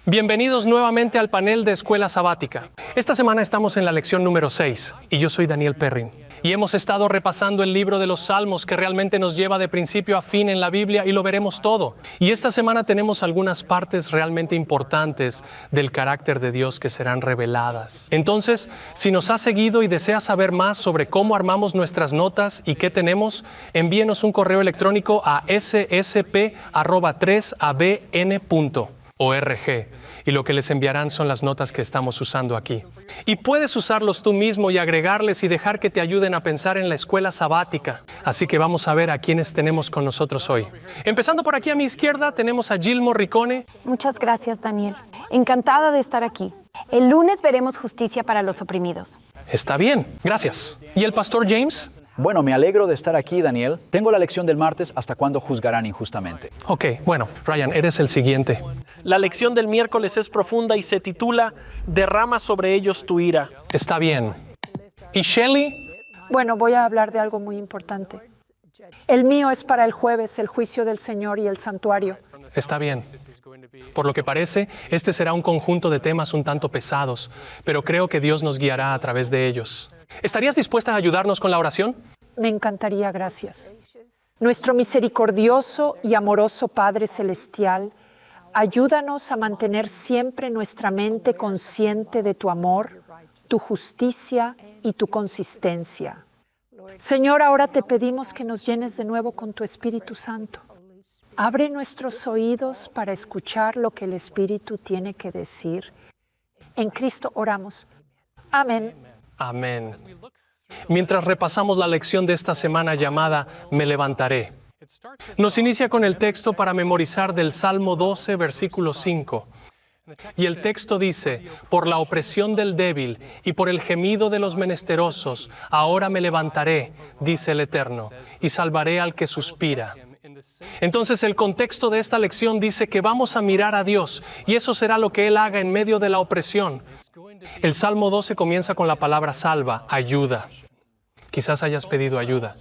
Bienvenidos nuevamente al panel de Escuela Sabática. Esta semana estamos en la lección número 6 y yo soy Daniel Perrin. Y hemos estado repasando el libro de los Salmos que realmente nos lleva de principio a fin en la Biblia y lo veremos todo. Y esta semana tenemos algunas partes realmente importantes del carácter de Dios que serán reveladas. Entonces, si nos has seguido y deseas saber más sobre cómo armamos nuestras notas y qué tenemos, envíenos un correo electrónico a ssp@3abn.org y lo que les enviarán son las notas que estamos usando aquí. Y puedes usarlos tú mismo y agregarles y dejar que te ayuden a pensar en la escuela sabática. Así que vamos a ver a quiénes tenemos con nosotros hoy. Empezando por aquí a mi izquierda tenemos a Jill Morricone. Muchas gracias, Daniel. Encantada de estar aquí. El lunes veremos justicia para los oprimidos. Está bien, gracias. ¿Y el pastor James? Bueno, me alegro de estar aquí, Daniel. Tengo la lección del martes, ¿hasta cuándo juzgarán injustamente? Ok, bueno, Ryan, eres el siguiente. La lección del miércoles es profunda y se titula Derrama sobre ellos tu ira. Está bien. ¿Y Shelley? Bueno, voy a hablar de algo muy importante. El mío es para el jueves, el juicio del Señor y el santuario. Está bien. Por lo que parece, este será un conjunto de temas un tanto pesados, pero creo que Dios nos guiará a través de ellos. ¿Estarías dispuesta a ayudarnos con la oración? Me encantaría, gracias. Nuestro misericordioso y amoroso Padre Celestial, ayúdanos a mantener siempre nuestra mente consciente de tu amor, tu justicia y tu consistencia. Señor, ahora te pedimos que nos llenes de nuevo con tu Espíritu Santo. Abre nuestros oídos para escuchar lo que el Espíritu tiene que decir. En Cristo oramos. Amén. Amén. Mientras repasamos la lección de esta semana llamada Me levantaré, nos inicia con el texto para memorizar del Salmo 12, versículo 5. Y el texto dice, por la opresión del débil y por el gemido de los menesterosos, ahora me levantaré, dice el Eterno, y salvaré al que suspira. Entonces el contexto de esta lección dice que vamos a mirar a Dios y eso será lo que Él haga en medio de la opresión. El Salmo 12 comienza con la palabra salva, ayuda. Quizás hayas pedido ayuda.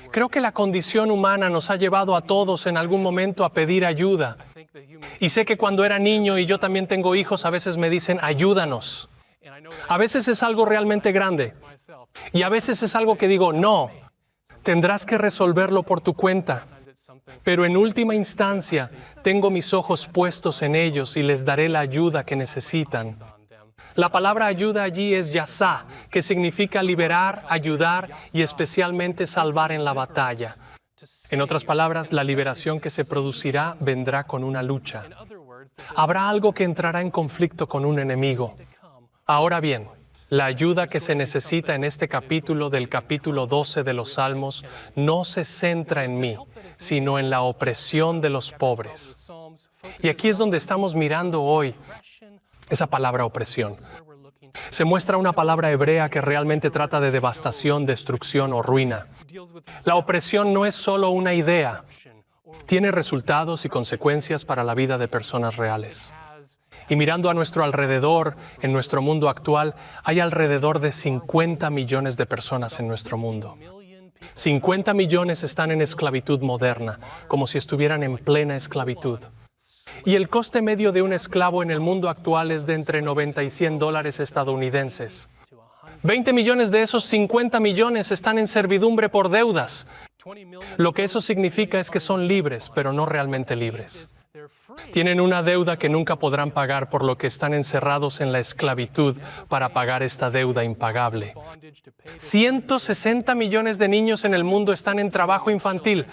Creo que la condición humana nos ha llevado a todos en algún momento a pedir ayuda. Y sé que cuando era niño y yo también tengo hijos, a veces me dicen ayúdanos. A veces es algo realmente grande y a veces es algo que digo no, tendrás que resolverlo por tu cuenta. Pero en última instancia, tengo mis ojos puestos en ellos y les daré la ayuda que necesitan. La palabra ayuda allí es yasá, que significa liberar, ayudar y especialmente salvar en la batalla. En otras palabras, la liberación que se producirá vendrá con una lucha. Habrá algo que entrará en conflicto con un enemigo. Ahora bien, la ayuda que se necesita en este capítulo del capítulo 12 de los Salmos no se centra en mí, sino en la opresión de los pobres. Y aquí es donde estamos mirando hoy esa palabra opresión. Se muestra una palabra hebrea que realmente trata de devastación, destrucción o ruina. La opresión no es solo una idea, tiene resultados y consecuencias para la vida de personas reales. Y mirando a nuestro alrededor, en nuestro mundo actual, hay alrededor de 50 millones de personas en nuestro mundo. 50 millones están en esclavitud moderna, como si estuvieran en plena esclavitud. Y el coste medio de un esclavo en el mundo actual es de entre 90 y $100 estadounidenses. 20 millones de esos 50 millones están en servidumbre por deudas. Lo que eso significa es que son libres, pero no realmente libres. Tienen una deuda que nunca podrán pagar, por lo que están encerrados en la esclavitud para pagar esta deuda impagable. 160 millones de niños en el mundo están en trabajo infantil.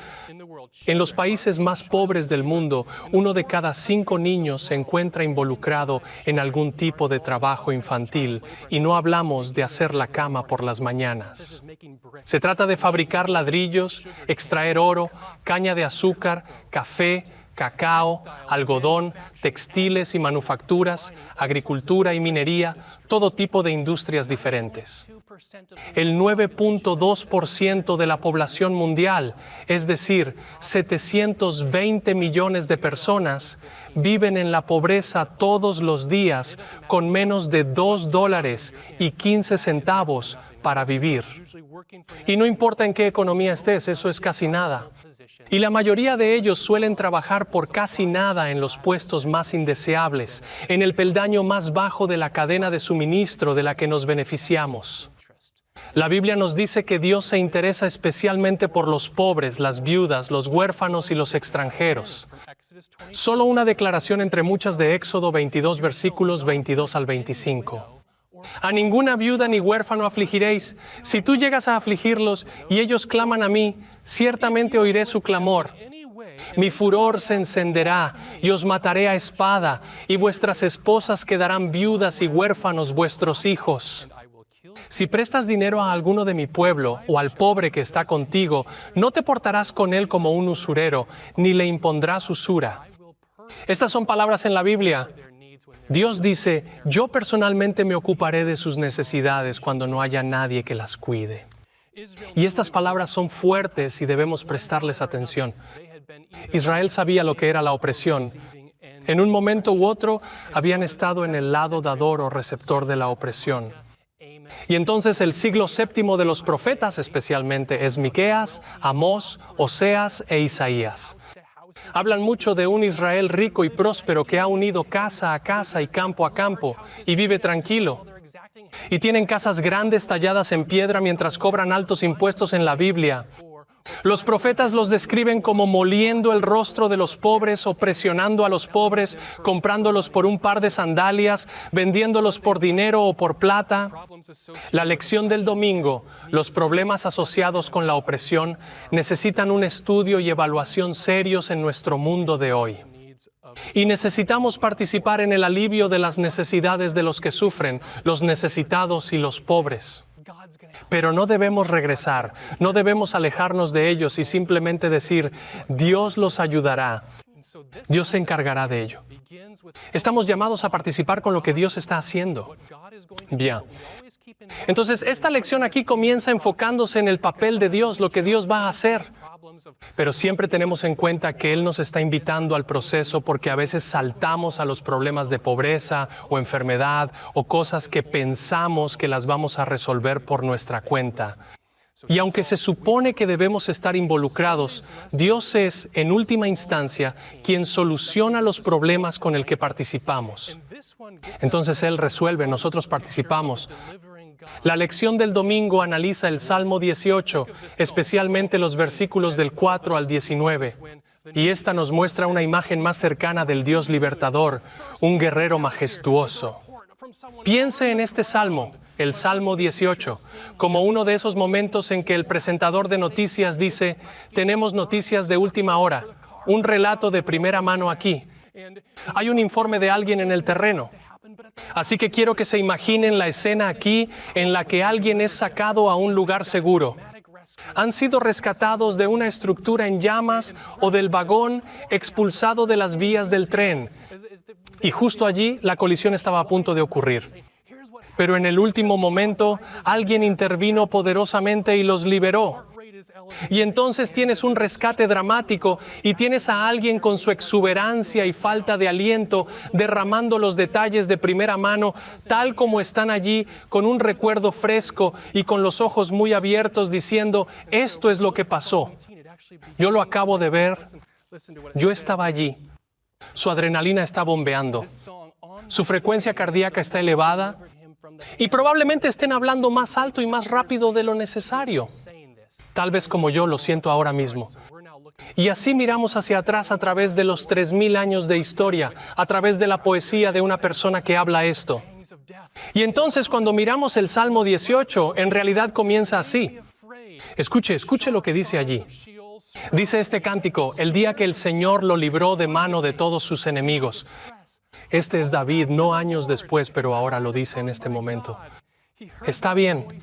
En los países más pobres del mundo, 1 de cada 5 niños se encuentra involucrado en algún tipo de trabajo infantil, y no hablamos de hacer la cama por las mañanas. Se trata de fabricar ladrillos, extraer oro, caña de azúcar, café, cacao, algodón, textiles y manufacturas, agricultura y minería, todo tipo de industrias diferentes. El 9.2% de la población mundial, es decir, 720 millones de personas, viven en la pobreza todos los días con menos de $2.15 para vivir. Y no importa en qué economía estés, eso es casi nada. Y la mayoría de ellos suelen trabajar por casi nada en los puestos más indeseables, en el peldaño más bajo de la cadena de suministro de la que nos beneficiamos. La Biblia nos dice que Dios se interesa especialmente por los pobres, las viudas, los huérfanos y los extranjeros. Solo una declaración entre muchas de Éxodo 22, versículos 22 al 25. A ninguna viuda ni huérfano afligiréis. Si tú llegas a afligirlos y ellos claman a mí, ciertamente oiré su clamor. Mi furor se encenderá y os mataré a espada, y vuestras esposas quedarán viudas y huérfanos vuestros hijos. Si prestas dinero a alguno de mi pueblo o al pobre que está contigo, no te portarás con él como un usurero, ni le impondrás usura. Estas son palabras en la Biblia. Dios dice, yo personalmente me ocuparé de sus necesidades cuando no haya nadie que las cuide. Y estas palabras son fuertes y debemos prestarles atención. Israel sabía lo que era la opresión. En un momento u otro habían estado en el lado dador o receptor de la opresión. Y entonces el siglo séptimo de los profetas especialmente es Miqueas, Amós, Oseas e Isaías. Hablan mucho de un Israel rico y próspero que ha unido casa a casa y campo a campo y vive tranquilo. Y tienen casas grandes talladas en piedra mientras cobran altos impuestos en la Biblia. Los profetas los describen como moliendo el rostro de los pobres o presionando a los pobres, comprándolos por un par de sandalias, vendiéndolos por dinero o por plata. La lección del domingo, los problemas asociados con la opresión, necesitan un estudio y evaluación serios en nuestro mundo de hoy. Y necesitamos participar en el alivio de las necesidades de los que sufren, los necesitados y los pobres. Pero no debemos regresar, no debemos alejarnos de ellos y simplemente decir, Dios los ayudará, Dios se encargará de ello. Estamos llamados a participar con lo que Dios está haciendo. Bien. Entonces, esta lección aquí comienza enfocándose en el papel de Dios, lo que Dios va a hacer. Pero siempre tenemos en cuenta que Él nos está invitando al proceso porque a veces saltamos a los problemas de pobreza o enfermedad o cosas que pensamos que las vamos a resolver por nuestra cuenta. Y aunque se supone que debemos estar involucrados, Dios es, en última instancia, quien soluciona los problemas con el que participamos. Entonces Él resuelve, nosotros participamos. La lección del domingo analiza el Salmo 18, especialmente los versículos del 4 al 19. Y esta nos muestra una imagen más cercana del Dios libertador, un guerrero majestuoso. Piense en este salmo, el Salmo 18, como uno de esos momentos en que el presentador de noticias dice, tenemos noticias de última hora, un relato de primera mano aquí. Hay un informe de alguien en el terreno. Así que quiero que se imaginen la escena aquí en la que alguien es sacado a un lugar seguro. Han sido rescatados de una estructura en llamas o del vagón expulsado de las vías del tren. Y justo allí la colisión estaba a punto de ocurrir. Pero en el último momento alguien intervino poderosamente y los liberó. Y entonces tienes un rescate dramático y tienes a alguien con su exuberancia y falta de aliento derramando los detalles de primera mano, tal como están allí, con un recuerdo fresco y con los ojos muy abiertos diciendo, esto es lo que pasó. Yo lo acabo de ver, yo estaba allí. Su adrenalina está bombeando, su frecuencia cardíaca está elevada y probablemente estén hablando más alto y más rápido de lo necesario. Tal vez como yo lo siento ahora mismo. Y así miramos hacia atrás a través de los 3000 años de historia, a través de la poesía de una persona que habla esto. Y entonces cuando miramos el Salmo 18, en realidad comienza así. Escuche lo que dice allí. Dice este cántico, el día que el Señor lo libró de mano de todos sus enemigos. Este es David, no años después, pero ahora lo dice en este momento. Está bien.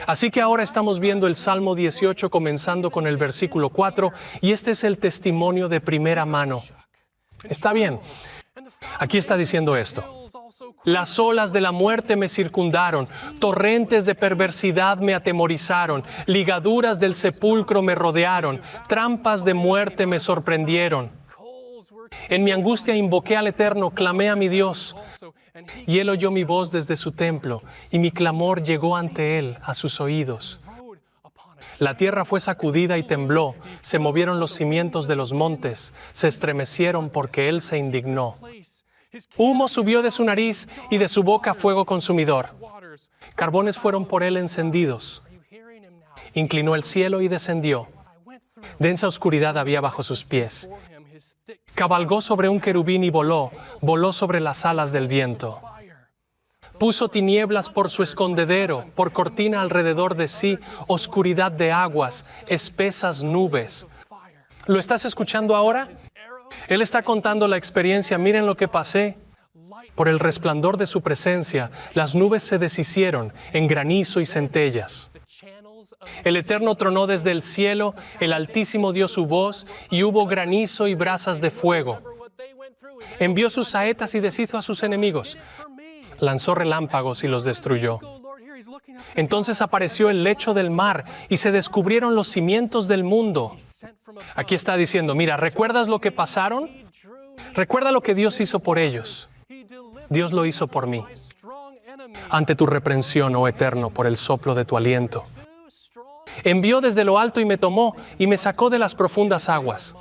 Así que ahora estamos viendo el Salmo 18 comenzando con el versículo 4 y este es el testimonio de primera mano. Está bien. Aquí está diciendo esto. Las olas de la muerte me circundaron, torrentes de perversidad me atemorizaron, ligaduras del sepulcro me rodearon, trampas de muerte me sorprendieron. En mi angustia invoqué al Eterno, clamé a mi Dios, y Él oyó mi voz desde su templo, y mi clamor llegó ante Él, a sus oídos. La tierra fue sacudida y tembló, se movieron los cimientos de los montes, se estremecieron porque Él se indignó. Humo subió de su nariz y de su boca fuego consumidor. Carbones fueron por Él encendidos. Inclinó el cielo y descendió. Densa oscuridad había bajo sus pies. Cabalgó sobre un querubín y voló sobre las alas del viento. Puso tinieblas por su escondedero, por cortina alrededor de sí, oscuridad de aguas, espesas nubes. ¿Lo estás escuchando ahora? Él está contando la experiencia. Miren lo que pasé. Por el resplandor de su presencia, las nubes se deshicieron en granizo y centellas. El Eterno tronó desde el cielo, el Altísimo dio su voz, y hubo granizo y brasas de fuego. Envió sus saetas y deshizo a sus enemigos. Lanzó relámpagos y los destruyó. Entonces apareció el lecho del mar y se descubrieron los cimientos del mundo. Aquí está diciendo, mira, ¿recuerdas lo que pasaron? Recuerda lo que Dios hizo por ellos. Dios lo hizo por mí. Ante tu reprensión, oh Eterno, por el soplo de tu aliento. Envió desde lo alto y me tomó y me sacó de las profundas aguas.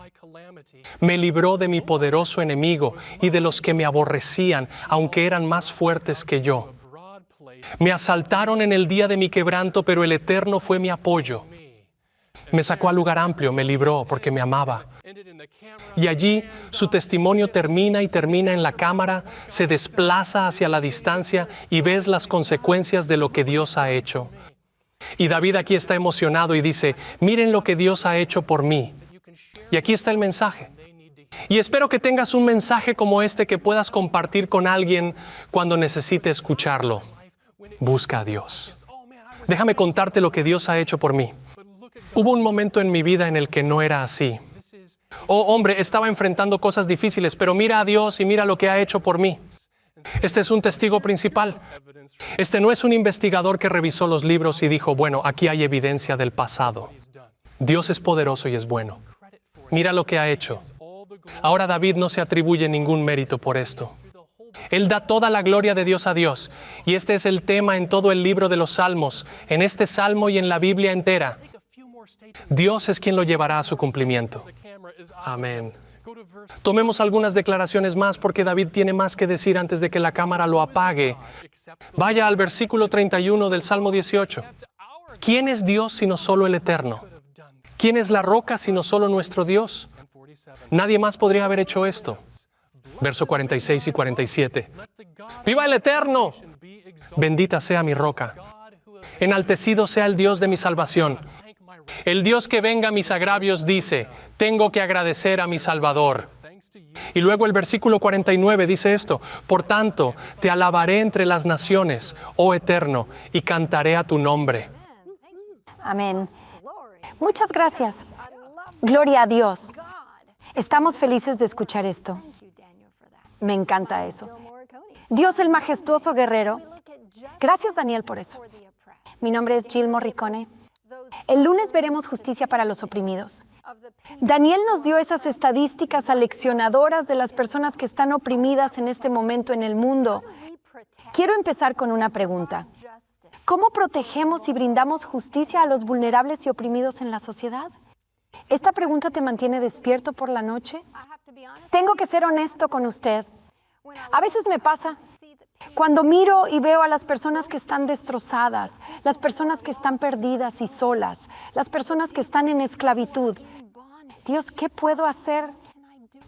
Me libró de mi poderoso enemigo y de los que me aborrecían, aunque eran más fuertes que yo. Me asaltaron en el día de mi quebranto, pero el Eterno fue mi apoyo. Me sacó al lugar amplio, me libró porque me amaba. Y allí su testimonio termina en la cámara, se desplaza hacia la distancia y ves las consecuencias de lo que Dios ha hecho. Y David aquí está emocionado y dice, miren lo que Dios ha hecho por mí. Y aquí está el mensaje. Y espero que tengas un mensaje como este que puedas compartir con alguien cuando necesite escucharlo. Busca a Dios. Déjame contarte lo que Dios ha hecho por mí. Hubo un momento en mi vida en el que no era así. Oh, hombre, estaba enfrentando cosas difíciles, pero mira a Dios y mira lo que ha hecho por mí. Este es un testigo principal. Este no es un investigador que revisó los libros y dijo, bueno, aquí hay evidencia del pasado. Dios es poderoso y es bueno. Mira lo que ha hecho. Ahora David no se atribuye ningún mérito por esto. Él da toda la gloria de Dios a Dios. Y este es el tema en todo el libro de los Salmos, en este Salmo y en la Biblia entera. Dios es quien lo llevará a su cumplimiento. Amén. Tomemos algunas declaraciones más porque David tiene más que decir antes de que la cámara lo apague. Vaya al versículo 31 del Salmo 18. ¿Quién es Dios sino solo el Eterno? ¿Quién es la roca sino solo nuestro Dios? Nadie más podría haber hecho esto. Verso 46 y 47. ¡Viva el Eterno! Bendita sea mi roca. Enaltecido sea el Dios de mi salvación. El Dios que venga a mis agravios dice, tengo que agradecer a mi Salvador. Y luego el versículo 49 dice esto, por tanto, te alabaré entre las naciones, oh Eterno, y cantaré a tu nombre. Amén. Muchas gracias. Gloria a Dios. Estamos felices de escuchar esto. Me encanta eso. Dios el majestuoso guerrero. Gracias, Daniel, por eso. Mi nombre es Jill Morricone. El lunes veremos justicia para los oprimidos. Daniel nos dio esas estadísticas aleccionadoras de las personas que están oprimidas en este momento en el mundo. Quiero empezar con una pregunta. ¿Cómo protegemos y brindamos justicia a los vulnerables y oprimidos en la sociedad? ¿Esta pregunta te mantiene despierto por la noche? Tengo que ser honesto con usted. A veces me pasa. Cuando miro y veo a las personas que están destrozadas, las personas que están perdidas y solas, las personas que están en esclavitud, Dios, ¿qué puedo hacer?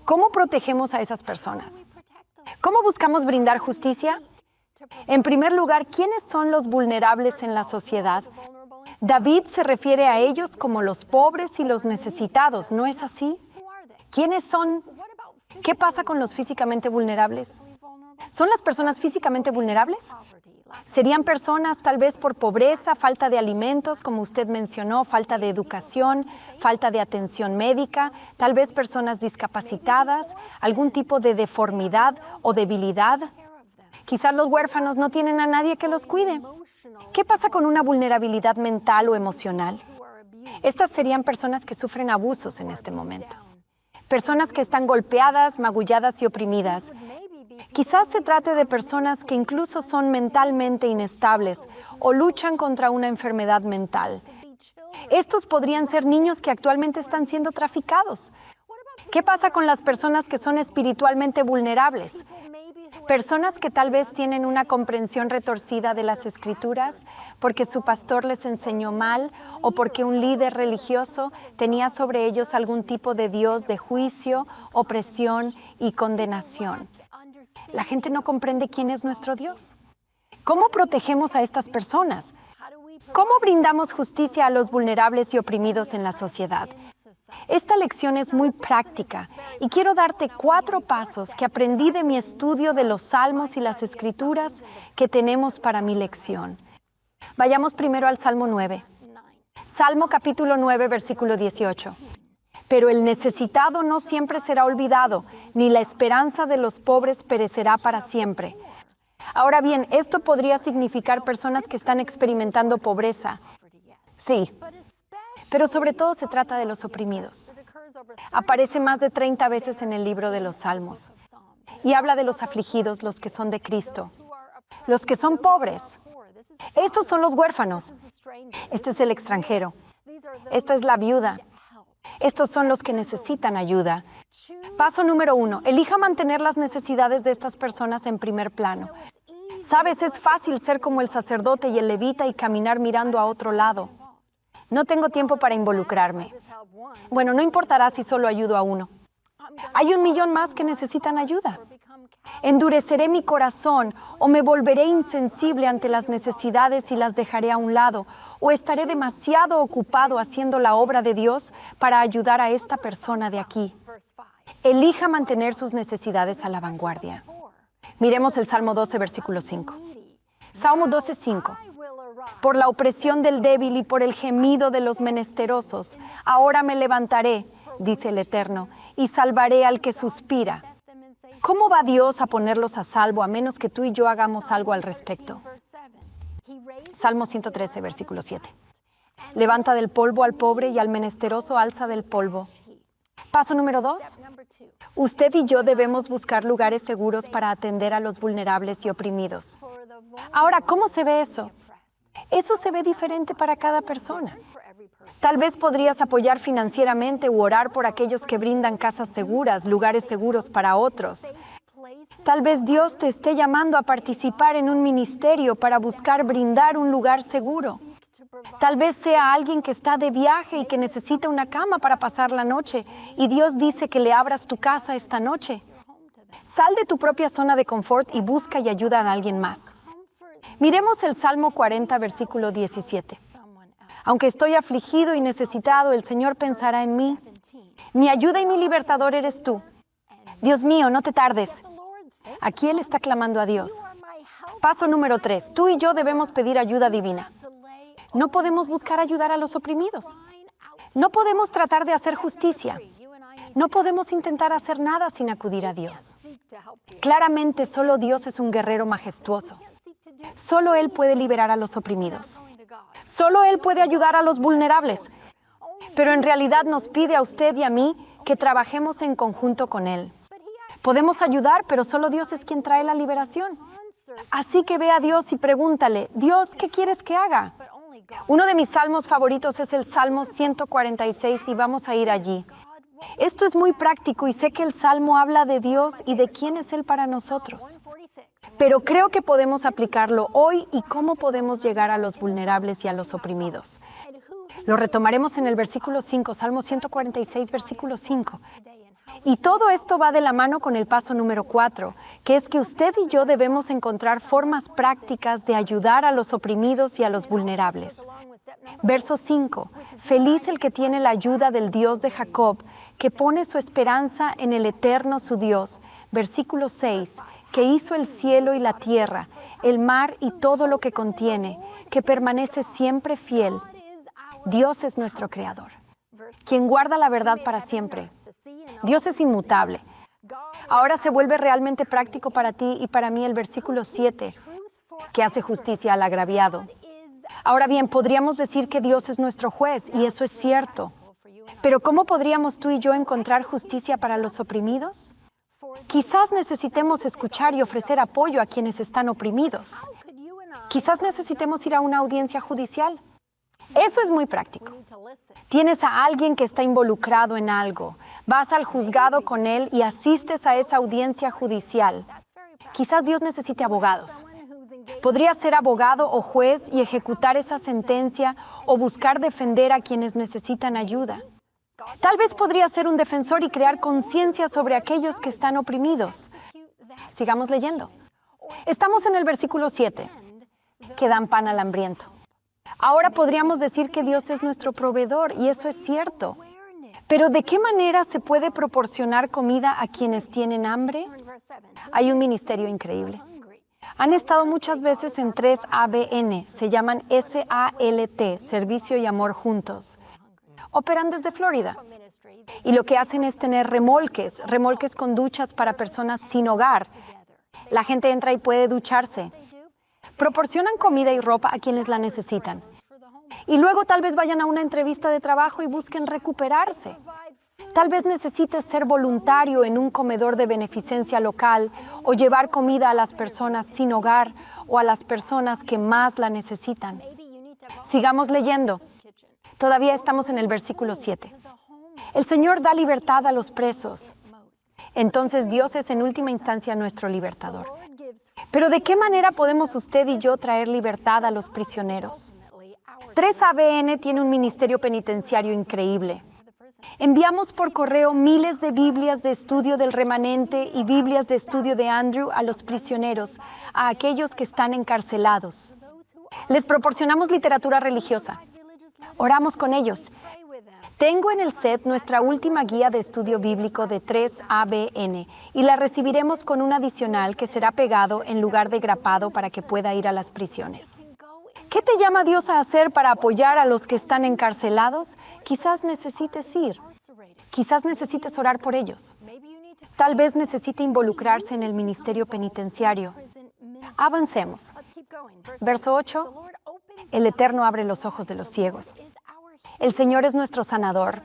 ¿Cómo protegemos a esas personas? ¿Cómo buscamos brindar justicia? En primer lugar, ¿quiénes son los vulnerables en la sociedad? David se refiere a ellos como los pobres y los necesitados, ¿no es así? ¿Quiénes son? ¿Qué pasa con los físicamente vulnerables? ¿Son las personas físicamente vulnerables? ¿Serían personas tal vez por pobreza, falta de alimentos, como usted mencionó, falta de educación, falta de atención médica, tal vez personas discapacitadas, algún tipo de deformidad o debilidad? Quizás los huérfanos no tienen a nadie que los cuide. ¿Qué pasa con una vulnerabilidad mental o emocional? Estas serían personas que sufren abusos en este momento. Personas que están golpeadas, magulladas y oprimidas. Quizás se trate de personas que incluso son mentalmente inestables o luchan contra una enfermedad mental. Estos podrían ser niños que actualmente están siendo traficados. ¿Qué pasa con las personas que son espiritualmente vulnerables? Personas que tal vez tienen una comprensión retorcida de las Escrituras porque su pastor les enseñó mal o porque un líder religioso tenía sobre ellos algún tipo de Dios de juicio, opresión y condenación. La gente no comprende quién es nuestro Dios. ¿Cómo protegemos a estas personas? ¿Cómo brindamos justicia a los vulnerables y oprimidos en la sociedad? Esta lección es muy práctica y quiero darte 4 pasos que aprendí de mi estudio de los Salmos y las Escrituras que tenemos para mi lección. Vayamos primero al Salmo 9. Salmo capítulo 9, versículo 18. Pero el necesitado no siempre será olvidado, ni la esperanza de los pobres perecerá para siempre. Ahora bien, esto podría significar personas que están experimentando pobreza. Sí, pero sobre todo se trata de los oprimidos. Aparece más de 30 veces en el libro de los Salmos. Y habla de los afligidos, los que son de Cristo. Los que son pobres. Estos son los huérfanos. Este es el extranjero. Esta es la viuda. Estos son los que necesitan ayuda. Paso número 1. Elija mantener las necesidades de estas personas en primer plano. Sabes, es fácil ser como el sacerdote y el levita y caminar mirando a otro lado. No tengo tiempo para involucrarme. Bueno, no importará si solo ayudo a uno. Hay 1,000,000 más que necesitan ayuda. Endureceré mi corazón o me volveré insensible ante las necesidades y las dejaré a un lado, o estaré demasiado ocupado haciendo la obra de Dios para ayudar a esta persona de aquí. Elija mantener sus necesidades a la vanguardia. Miremos el Salmo 12, versículo 5. Salmo 12, 5. Por la opresión del débil y por el gemido de los menesterosos, ahora me levantaré, dice el Eterno, y salvaré al que suspira. ¿Cómo va Dios a ponerlos a salvo a menos que tú y yo hagamos algo al respecto? Salmo 113, versículo 7. Levanta del polvo al pobre y al menesteroso alza del polvo. Paso número 2. Usted y yo debemos buscar lugares seguros para atender a los vulnerables y oprimidos. Ahora, ¿cómo se ve eso? Eso se ve diferente para cada persona. Tal vez podrías apoyar financieramente u orar por aquellos que brindan casas seguras, lugares seguros para otros. Tal vez Dios te esté llamando a participar en un ministerio para buscar brindar un lugar seguro. Tal vez sea alguien que está de viaje y que necesita una cama para pasar la noche, y Dios dice que le abras tu casa esta noche. Sal de tu propia zona de confort y busca y ayuda a alguien más. Miremos el Salmo 40, versículo 17. Aunque estoy afligido y necesitado, el Señor pensará en mí. Mi ayuda y mi libertador eres tú. Dios mío, no te tardes. Aquí Él está clamando a Dios. Paso número 3. Tú y yo debemos pedir ayuda divina. No podemos buscar ayudar a los oprimidos. No podemos tratar de hacer justicia. No podemos intentar hacer nada sin acudir a Dios. Claramente, solo Dios es un guerrero majestuoso. Solo Él puede liberar a los oprimidos. Solo Él puede ayudar a los vulnerables. Pero en realidad nos pide a usted y a mí que trabajemos en conjunto con Él. Podemos ayudar, pero solo Dios es quien trae la liberación. Así que ve a Dios y pregúntale, Dios, ¿qué quieres que haga? Uno de mis salmos favoritos es el Salmo 146 y vamos a ir allí. Esto es muy práctico y sé que el Salmo habla de Dios y de quién es Él para nosotros. Pero creo que podemos aplicarlo hoy y cómo podemos llegar a los vulnerables y a los oprimidos. Lo retomaremos en el versículo 5, Salmo 146, versículo 5. Y todo esto va de la mano con el paso número 4, que es que usted y yo debemos encontrar formas prácticas de ayudar a los oprimidos y a los vulnerables. Verso 5. Feliz el que tiene la ayuda del Dios de Jacob, que pone su esperanza en el Eterno su Dios. Versículo 6. Que hizo el cielo y la tierra, el mar y todo lo que contiene, que permanece siempre fiel. Dios es nuestro Creador, quien guarda la verdad para siempre. Dios es inmutable. Ahora se vuelve realmente práctico para ti y para mí el versículo 7, que hace justicia al agraviado. Ahora bien, podríamos decir que Dios es nuestro juez, y eso es cierto. Pero ¿cómo podríamos tú y yo encontrar justicia para los oprimidos? Quizás necesitemos escuchar y ofrecer apoyo a quienes están oprimidos. Quizás necesitemos ir a una audiencia judicial. Eso es muy práctico. Tienes a alguien que está involucrado en algo. Vas al juzgado con él y asistes a esa audiencia judicial. Quizás Dios necesite abogados. Podría ser abogado o juez y ejecutar esa sentencia o buscar defender a quienes necesitan ayuda. Tal vez podría ser un defensor y crear conciencia sobre aquellos que están oprimidos. Sigamos leyendo. Estamos en el versículo 7, que dan pan al hambriento. Ahora podríamos decir que Dios es nuestro proveedor, y eso es cierto. Pero ¿de qué manera se puede proporcionar comida a quienes tienen hambre? Hay un ministerio increíble. Han estado muchas veces en 3ABN, se llaman SALT, Servicio y Amor Juntos. Operan desde Florida. Y lo que hacen es tener remolques con duchas para personas sin hogar. La gente entra y puede ducharse. Proporcionan comida y ropa a quienes la necesitan. Y luego tal vez vayan a una entrevista de trabajo y busquen recuperarse. Tal vez necesites ser voluntario en un comedor de beneficencia local o llevar comida a las personas sin hogar o a las personas que más la necesitan. Sigamos leyendo. Todavía estamos en el versículo 7. El Señor da libertad a los presos. Entonces Dios es en última instancia nuestro libertador. Pero ¿de qué manera podemos usted y yo traer libertad a los prisioneros? 3ABN tiene un ministerio penitenciario increíble. Enviamos por correo miles de Biblias de estudio del remanente y Biblias de estudio de Andrew a los prisioneros, a aquellos que están encarcelados. Les proporcionamos literatura religiosa. Oramos con ellos. Tengo en el set nuestra última guía de estudio bíblico de 3ABN y la recibiremos con un adicional que será pegado en lugar de grapado para que pueda ir a las prisiones. ¿Qué te llama Dios a hacer para apoyar a los que están encarcelados? Quizás necesites ir. Quizás necesites orar por ellos. Tal vez necesite involucrarse en el ministerio penitenciario. Avancemos. Verso 8. El Eterno abre los ojos de los ciegos. El Señor es nuestro sanador.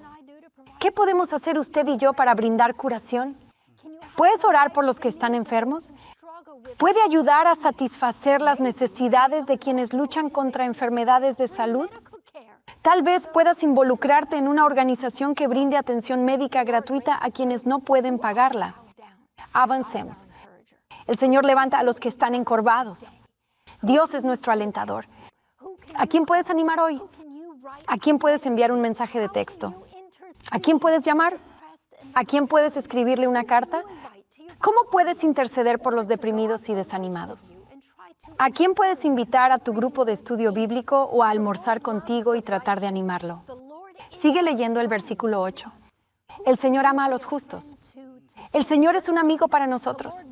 ¿Qué podemos hacer usted y yo para brindar curación? ¿Puedes orar por los que están enfermos? ¿Puede ayudar a satisfacer las necesidades de quienes luchan contra enfermedades de salud? Tal vez puedas involucrarte en una organización que brinde atención médica gratuita a quienes no pueden pagarla. Avancemos. El Señor levanta a los que están encorvados. Dios es nuestro alentador. ¿A quién puedes animar hoy? ¿A quién puedes enviar un mensaje de texto? ¿A quién puedes llamar? ¿A quién puedes escribirle una carta? ¿Cómo puedes interceder por los deprimidos y desanimados? ¿A quién puedes invitar a tu grupo de estudio bíblico o a almorzar contigo y tratar de animarlo? Sigue leyendo el versículo 8. El Señor ama a los justos. El Señor es un amigo para nosotros.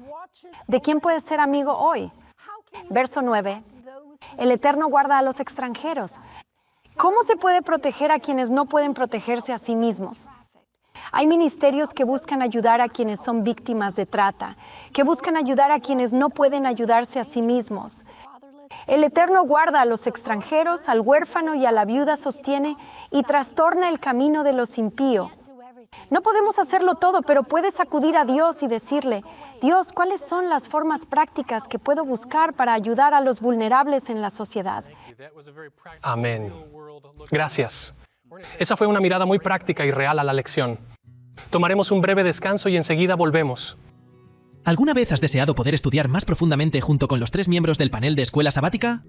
¿De quién puedes ser amigo hoy? Verso 9. El Eterno guarda a los extranjeros. ¿Cómo se puede proteger a quienes no pueden protegerse a sí mismos? Hay ministerios que buscan ayudar a quienes son víctimas de trata, que buscan ayudar a quienes no pueden ayudarse a sí mismos. El Eterno guarda a los extranjeros, al huérfano y a la viuda sostiene y trastorna el camino de los impíos. No podemos hacerlo todo, pero puedes acudir a Dios y decirle, Dios, ¿cuáles son las formas prácticas que puedo buscar para ayudar a los vulnerables en la sociedad? Amén. Gracias. Esa fue una mirada muy práctica y real a la lección. Tomaremos un breve descanso y enseguida volvemos. ¿Alguna vez has deseado poder estudiar más profundamente junto con los 3 miembros del panel de escuela sabática?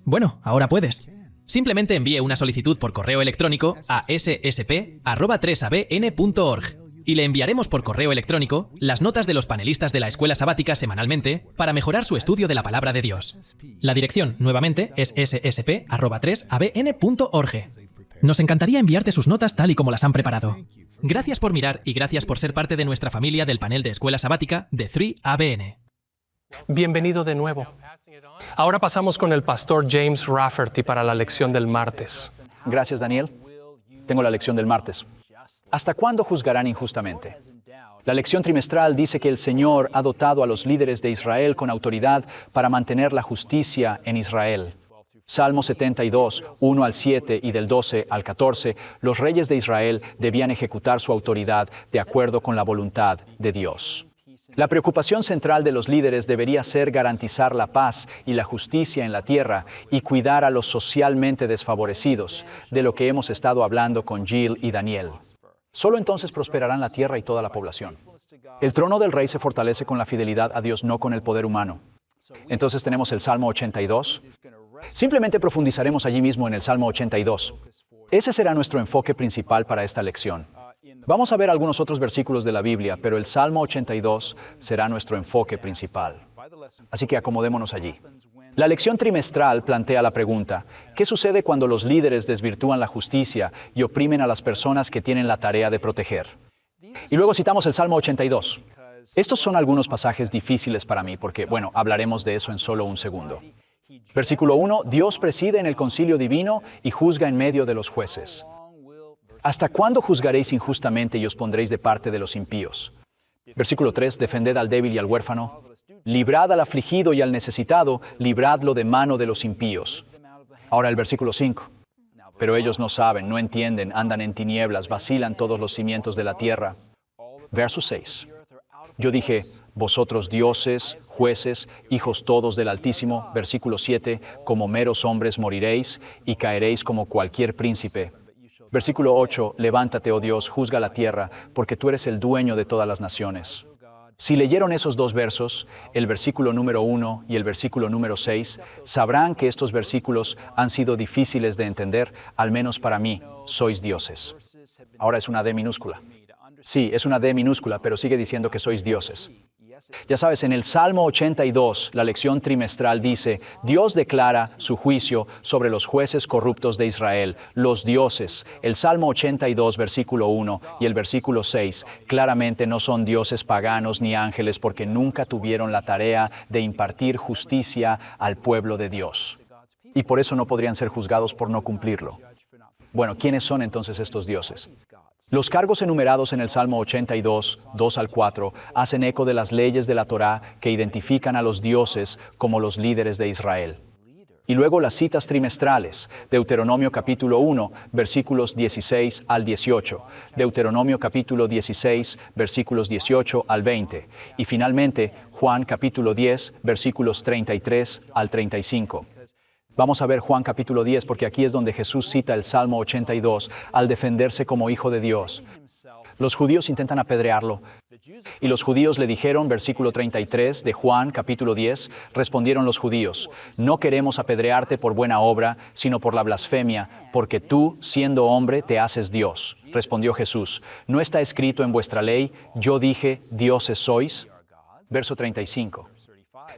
Bueno, ahora puedes. Simplemente envíe una solicitud por correo electrónico a ssp@3abn.org y le enviaremos por correo electrónico las notas de los panelistas de la escuela sabática semanalmente para mejorar su estudio de la palabra de Dios. La dirección, nuevamente, es ssp@3abn.org. Nos encantaría enviarte sus notas tal y como las han preparado. Gracias por mirar y gracias por ser parte de nuestra familia del panel de escuela sabática de 3ABN. Bienvenido de nuevo. Ahora pasamos con el pastor James Rafferty para la lección del martes. Gracias, Daniel. Tengo la lección del martes. ¿Hasta cuándo juzgarán injustamente? La lección trimestral dice que el Señor ha dotado a los líderes de Israel con autoridad para mantener la justicia en Israel. Salmo 72, 1 al 7 y del 12 al 14, los reyes de Israel debían ejecutar su autoridad de acuerdo con la voluntad de Dios. La preocupación central de los líderes debería ser garantizar la paz y la justicia en la tierra y cuidar a los socialmente desfavorecidos, de lo que hemos estado hablando con Jill y Daniel. Solo entonces prosperarán la tierra y toda la población. El trono del rey se fortalece con la fidelidad a Dios, no con el poder humano. Entonces tenemos el Salmo 82. Simplemente profundizaremos allí mismo en el Salmo 82. Ese será nuestro enfoque principal para esta lección. Vamos a ver algunos otros versículos de la Biblia, pero el Salmo 82 será nuestro enfoque principal. Así que acomodémonos allí. La lección trimestral plantea la pregunta: ¿qué sucede cuando los líderes desvirtúan la justicia y oprimen a las personas que tienen la tarea de proteger? Y luego citamos el Salmo 82. Estos son algunos pasajes difíciles para mí porque, hablaremos de eso en solo un segundo. Versículo 1, Dios preside en el concilio divino y juzga en medio de los jueces. ¿Hasta cuándo juzgaréis injustamente y os pondréis de parte de los impíos? Versículo 3, defended al débil y al huérfano. Librad al afligido y al necesitado, libradlo de mano de los impíos. Ahora el versículo 5. Pero ellos no saben, no entienden, andan en tinieblas, vacilan todos los cimientos de la tierra. Verso 6. Yo dije, vosotros dioses, jueces, hijos todos del Altísimo, versículo 7, como meros hombres moriréis y caeréis como cualquier príncipe. Versículo 8, levántate, oh Dios, juzga la tierra, porque tú eres el dueño de todas las naciones. Si leyeron esos dos versos, el versículo número 1 y el versículo número 6, sabrán que estos versículos han sido difíciles de entender, al menos para mí, sois dioses. Ahora es una D minúscula. Sí, es una D minúscula, pero sigue diciendo que sois dioses. Ya sabes, en el Salmo 82, la lección trimestral dice, Dios declara su juicio sobre los jueces corruptos de Israel, los dioses. El Salmo 82, versículo 1 y el versículo 6, claramente no son dioses paganos ni ángeles porque nunca tuvieron la tarea de impartir justicia al pueblo de Dios. Y por eso no podrían ser juzgados por no cumplirlo. Bueno, ¿quiénes son entonces estos dioses? Los cargos enumerados en el Salmo 82, 2 al 4, hacen eco de las leyes de la Torá que identifican a los dioses como los líderes de Israel. Y luego las citas trimestrales, Deuteronomio capítulo 1, versículos 16 al 18, Deuteronomio capítulo 16, versículos 18 al 20, y finalmente Juan capítulo 10, versículos 33 al 35. Vamos a ver Juan capítulo 10 porque aquí es donde Jesús cita el Salmo 82 al defenderse como hijo de Dios. Los judíos intentan apedrearlo y los judíos le dijeron, versículo 33 de Juan capítulo 10, respondieron los judíos, no queremos apedrearte por buena obra, sino por la blasfemia, porque tú, siendo hombre, te haces Dios. Respondió Jesús, ¿no está escrito en vuestra ley, yo dije, dioses sois? Verso 35.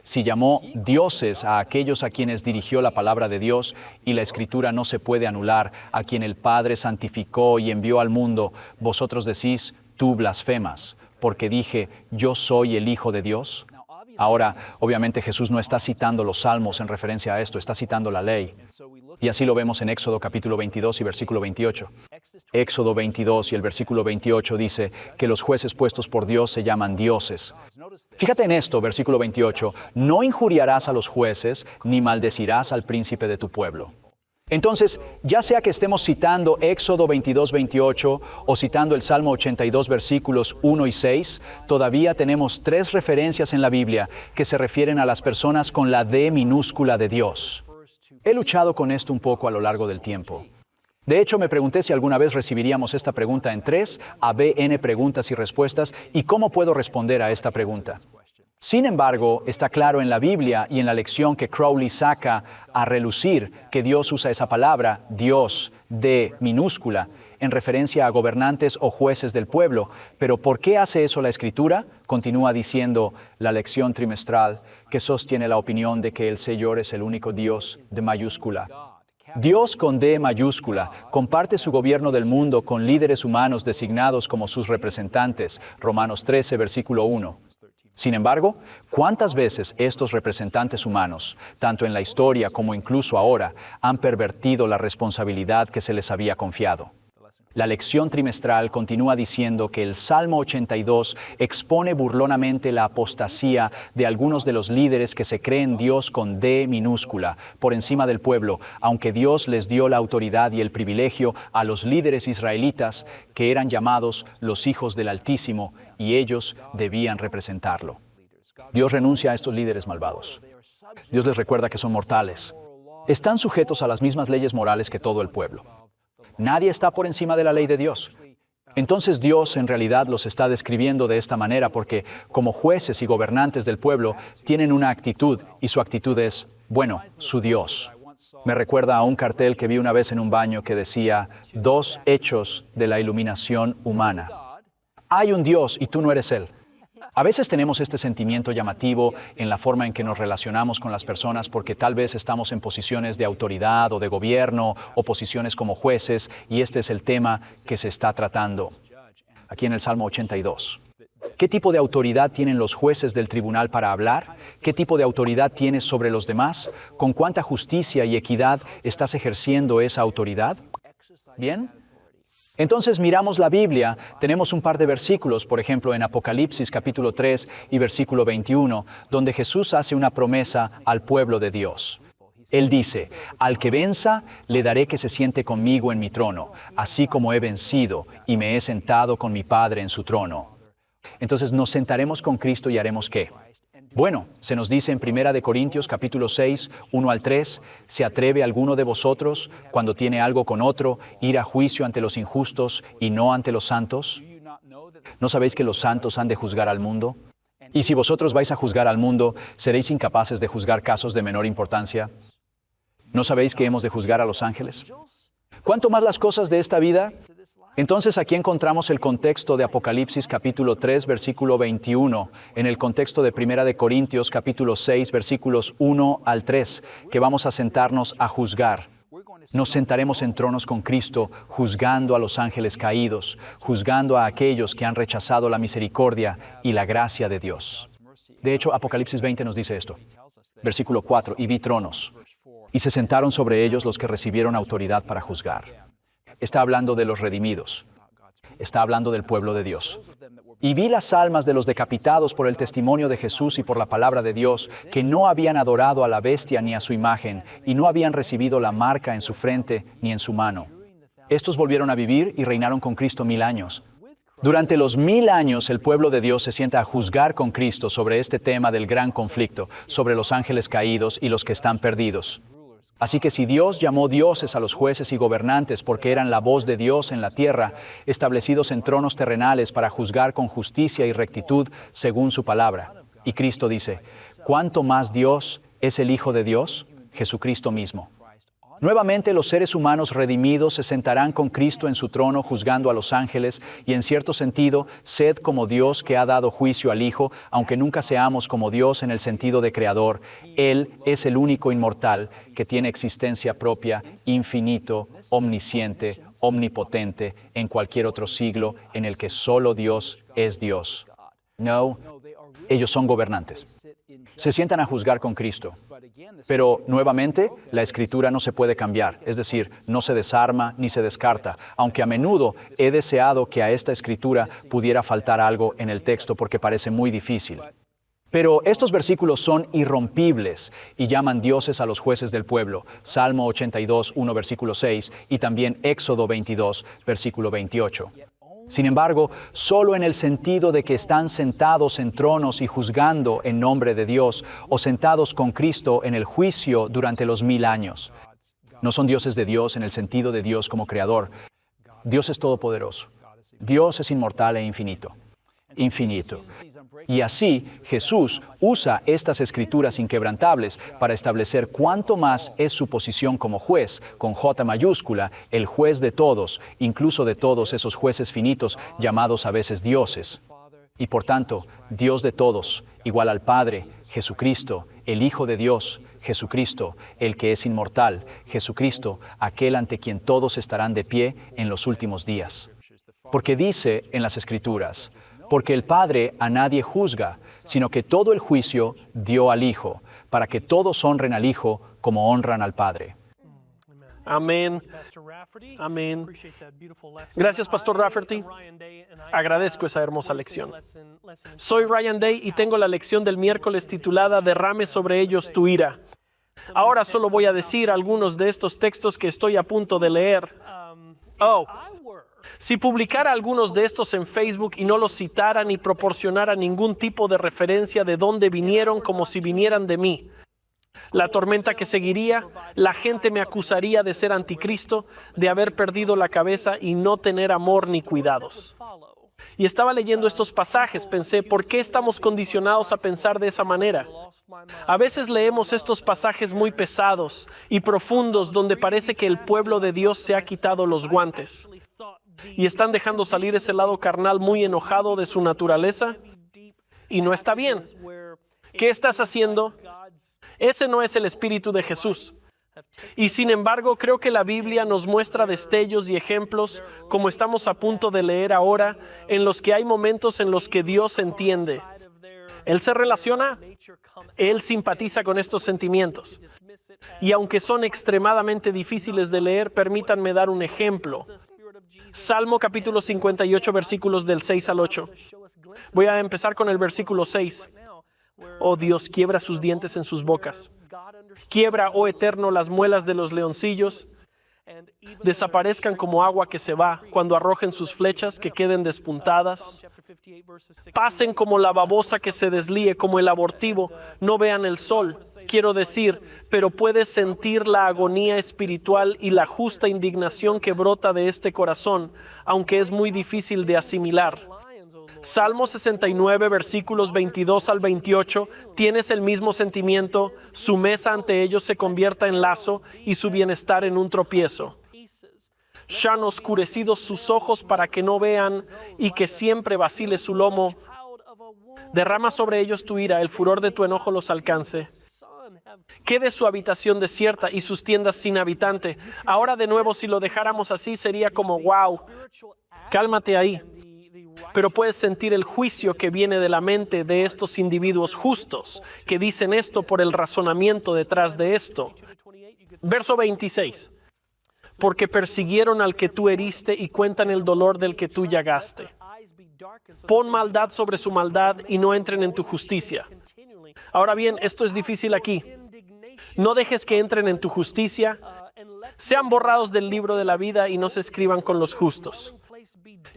Si llamó dioses a aquellos a quienes dirigió la palabra de Dios, y la Escritura no se puede anular, a quien el Padre santificó y envió al mundo, vosotros decís, tú blasfemas, porque dije, yo soy el Hijo de Dios. Ahora, obviamente Jesús no está citando los salmos en referencia a esto, está citando la ley. Y así lo vemos en Éxodo capítulo 22 y versículo 28. Éxodo 22 y el versículo 28 dice que los jueces puestos por Dios se llaman dioses. Fíjate en esto, versículo 28, no injuriarás a los jueces ni maldecirás al príncipe de tu pueblo. Entonces, ya sea que estemos citando Éxodo 22, 28 o citando el Salmo 82, versículos 1 y 6, todavía tenemos 3 referencias en la Biblia que se refieren a las personas con la D minúscula de Dios. He luchado con esto un poco a lo largo del tiempo. De hecho, me pregunté si alguna vez recibiríamos esta pregunta en 3 a BN preguntas y respuestas y cómo puedo responder a esta pregunta. Sin embargo, está claro en la Biblia y en la lección que Crowley saca a relucir que Dios usa esa palabra, Dios, D minúscula, en referencia a gobernantes o jueces del pueblo. Pero ¿por qué hace eso la Escritura? Continúa diciendo la lección trimestral que sostiene la opinión de que el Señor es el único Dios de mayúscula. Dios con D mayúscula comparte su gobierno del mundo con líderes humanos designados como sus representantes. Romanos 13, versículo 1. Sin embargo, ¿cuántas veces estos representantes humanos, tanto en la historia como incluso ahora, han pervertido la responsabilidad que se les había confiado? La lección trimestral continúa diciendo que el Salmo 82 expone burlonamente la apostasía de algunos de los líderes que se creen Dios con D minúscula por encima del pueblo, aunque Dios les dio la autoridad y el privilegio a los líderes israelitas que eran llamados los hijos del Altísimo y ellos debían representarlo. Dios renuncia a estos líderes malvados. Dios les recuerda que son mortales. Están sujetos a las mismas leyes morales que todo el pueblo. Nadie está por encima de la ley de Dios. Entonces Dios en realidad los está describiendo de esta manera porque como jueces y gobernantes del pueblo tienen una actitud y su actitud es, bueno, su Dios. Me recuerda a un cartel que vi una vez en un baño que decía, 2 hechos de la iluminación humana. Hay un Dios y tú no eres Él. A veces tenemos este sentimiento llamativo en la forma en que nos relacionamos con las personas porque tal vez estamos en posiciones de autoridad o de gobierno o posiciones como jueces y este es el tema que se está tratando aquí en el Salmo 82. ¿Qué tipo de autoridad tienen los jueces del tribunal para hablar? ¿Qué tipo de autoridad tienes sobre los demás? ¿Con cuánta justicia y equidad estás ejerciendo esa autoridad? ¿Bien? Entonces miramos la Biblia, tenemos un par de versículos, por ejemplo en Apocalipsis capítulo 3 y versículo 21, donde Jesús hace una promesa al pueblo de Dios. Él dice, al que venza, le daré que se siente conmigo en mi trono, así como he vencido y me he sentado con mi Padre en su trono. Entonces nos sentaremos con Cristo y haremos ¿qué? Bueno, se nos dice en 1 Corintios capítulo 6, 1 al 3, ¿se atreve alguno de vosotros, cuando tiene algo con otro, ir a juicio ante los injustos y no ante los santos? ¿No sabéis que los santos han de juzgar al mundo? Y si vosotros vais a juzgar al mundo, ¿seréis incapaces de juzgar casos de menor importancia? ¿No sabéis que hemos de juzgar a los ángeles? ¿Cuánto más las cosas de esta vida? Entonces aquí encontramos el contexto de Apocalipsis capítulo 3, versículo 21, en el contexto de 1 Corintios capítulo 6, versículos 1 al 3, que vamos a sentarnos a juzgar. Nos sentaremos en tronos con Cristo, juzgando a los ángeles caídos, juzgando a aquellos que han rechazado la misericordia y la gracia de Dios. De hecho, Apocalipsis 20 nos dice esto. Versículo 4, y vi tronos, y se sentaron sobre ellos los que recibieron autoridad para juzgar. Está hablando de los redimidos. Está hablando del pueblo de Dios. Y vi las almas de los decapitados por el testimonio de Jesús y por la palabra de Dios, que no habían adorado a la bestia ni a su imagen, y no habían recibido la marca en su frente ni en su mano. Estos volvieron a vivir y reinaron con Cristo 1000 años. Durante los 1000 años, el pueblo de Dios se sienta a juzgar con Cristo sobre este tema del gran conflicto, sobre los ángeles caídos y los que están perdidos. Así que si Dios llamó dioses a los jueces y gobernantes porque eran la voz de Dios en la tierra, establecidos en tronos terrenales para juzgar con justicia y rectitud según su palabra. Y Cristo dice, ¿cuánto más Dios es el Hijo de Dios? Jesucristo mismo. Nuevamente los seres humanos redimidos se sentarán con Cristo en su trono juzgando a los ángeles y en cierto sentido, sed como Dios que ha dado juicio al Hijo, aunque nunca seamos como Dios en el sentido de creador. Él es el único inmortal que tiene existencia propia, infinito, omnisciente, omnipotente en cualquier otro siglo en el que solo Dios es Dios. No, ellos son gobernantes. Se sientan a juzgar con Cristo. Pero, nuevamente, la Escritura no se puede cambiar, es decir, no se desarma ni se descarta, aunque a menudo he deseado que a esta Escritura pudiera faltar algo en el texto porque parece muy difícil. Pero estos versículos son irrompibles y llaman dioses a los jueces del pueblo, Salmo 82, 1, versículo 6, y también Éxodo 22, versículo 28. Sin embargo, solo en el sentido de que están sentados en tronos y juzgando en nombre de Dios, o sentados con Cristo en el juicio durante los 1000 años. No son dioses de Dios en el sentido de Dios como creador. Dios es todopoderoso. Dios es inmortal e infinito. Infinito. Y así, Jesús usa estas escrituras inquebrantables para establecer cuánto más es su posición como juez, con J mayúscula, el juez de todos, incluso de todos esos jueces finitos llamados a veces dioses. Y por tanto, Dios de todos, igual al Padre, Jesucristo, el Hijo de Dios, Jesucristo, el que es inmortal, Jesucristo, aquel ante quien todos estarán de pie en los últimos días. Porque dice en las Escrituras, porque el Padre a nadie juzga, sino que todo el juicio dio al Hijo, para que todos honren al Hijo como honran al Padre. Amén. Amén. Gracias, Pastor Rafferty. Agradezco esa hermosa lección. Soy Ryan Day y tengo la lección del miércoles titulada Derrame sobre ellos tu ira. Ahora solo voy a decir algunos de estos textos que estoy a punto de leer. Si publicara algunos de estos en Facebook y no los citara ni proporcionara ningún tipo de referencia de dónde vinieron como si vinieran de mí, la tormenta que seguiría, la gente me acusaría de ser anticristo, de haber perdido la cabeza y no tener amor ni cuidados. Y estaba leyendo estos pasajes, pensé, ¿por qué estamos condicionados a pensar de esa manera? A veces leemos estos pasajes muy pesados y profundos donde parece que el pueblo de Dios se ha quitado los guantes y están dejando salir ese lado carnal muy enojado de su naturaleza y no está bien. ¿Qué estás haciendo? Ese no es el espíritu de Jesús. Y sin embargo, creo que la Biblia nos muestra destellos y ejemplos, como estamos a punto de leer ahora, en los que hay momentos en los que Dios entiende. Él se relaciona, Él simpatiza con estos sentimientos. Y aunque son extremadamente difíciles de leer, permítanme dar un ejemplo. Salmo capítulo 58, versículos del 6 al 8. Voy a empezar con el versículo 6. Oh Dios, quiebra sus dientes en sus bocas. Quiebra, oh Eterno, las muelas de los leoncillos. Desaparezcan como agua que se va, cuando arrojen sus flechas, que queden despuntadas. Pasen como la babosa que se deslíe, como el abortivo, no vean el sol. Quiero decir, pero puedes sentir la agonía espiritual y la justa indignación que brota de este corazón, aunque es muy difícil de asimilar. Salmo 69, versículos 22 al 28, tienes el mismo sentimiento, su mesa ante ellos se convierta en lazo y su bienestar en un tropiezo. Ya han oscurecido sus ojos para que no vean y que siempre vacile su lomo. Derrama sobre ellos tu ira, el furor de tu enojo los alcance. Quede su habitación desierta y sus tiendas sin habitante. Ahora de nuevo, si lo dejáramos así, sería como wow. Cálmate ahí. Pero puedes sentir el juicio que viene de la mente de estos individuos justos, que dicen esto por el razonamiento detrás de esto. Verso 26. Porque persiguieron al que tú heriste y cuentan el dolor del que tú llagaste. Pon maldad sobre su maldad y no entren en tu justicia. Ahora bien, esto es difícil aquí. No dejes que entren en tu justicia. Sean borrados del libro de la vida y no se escriban con los justos.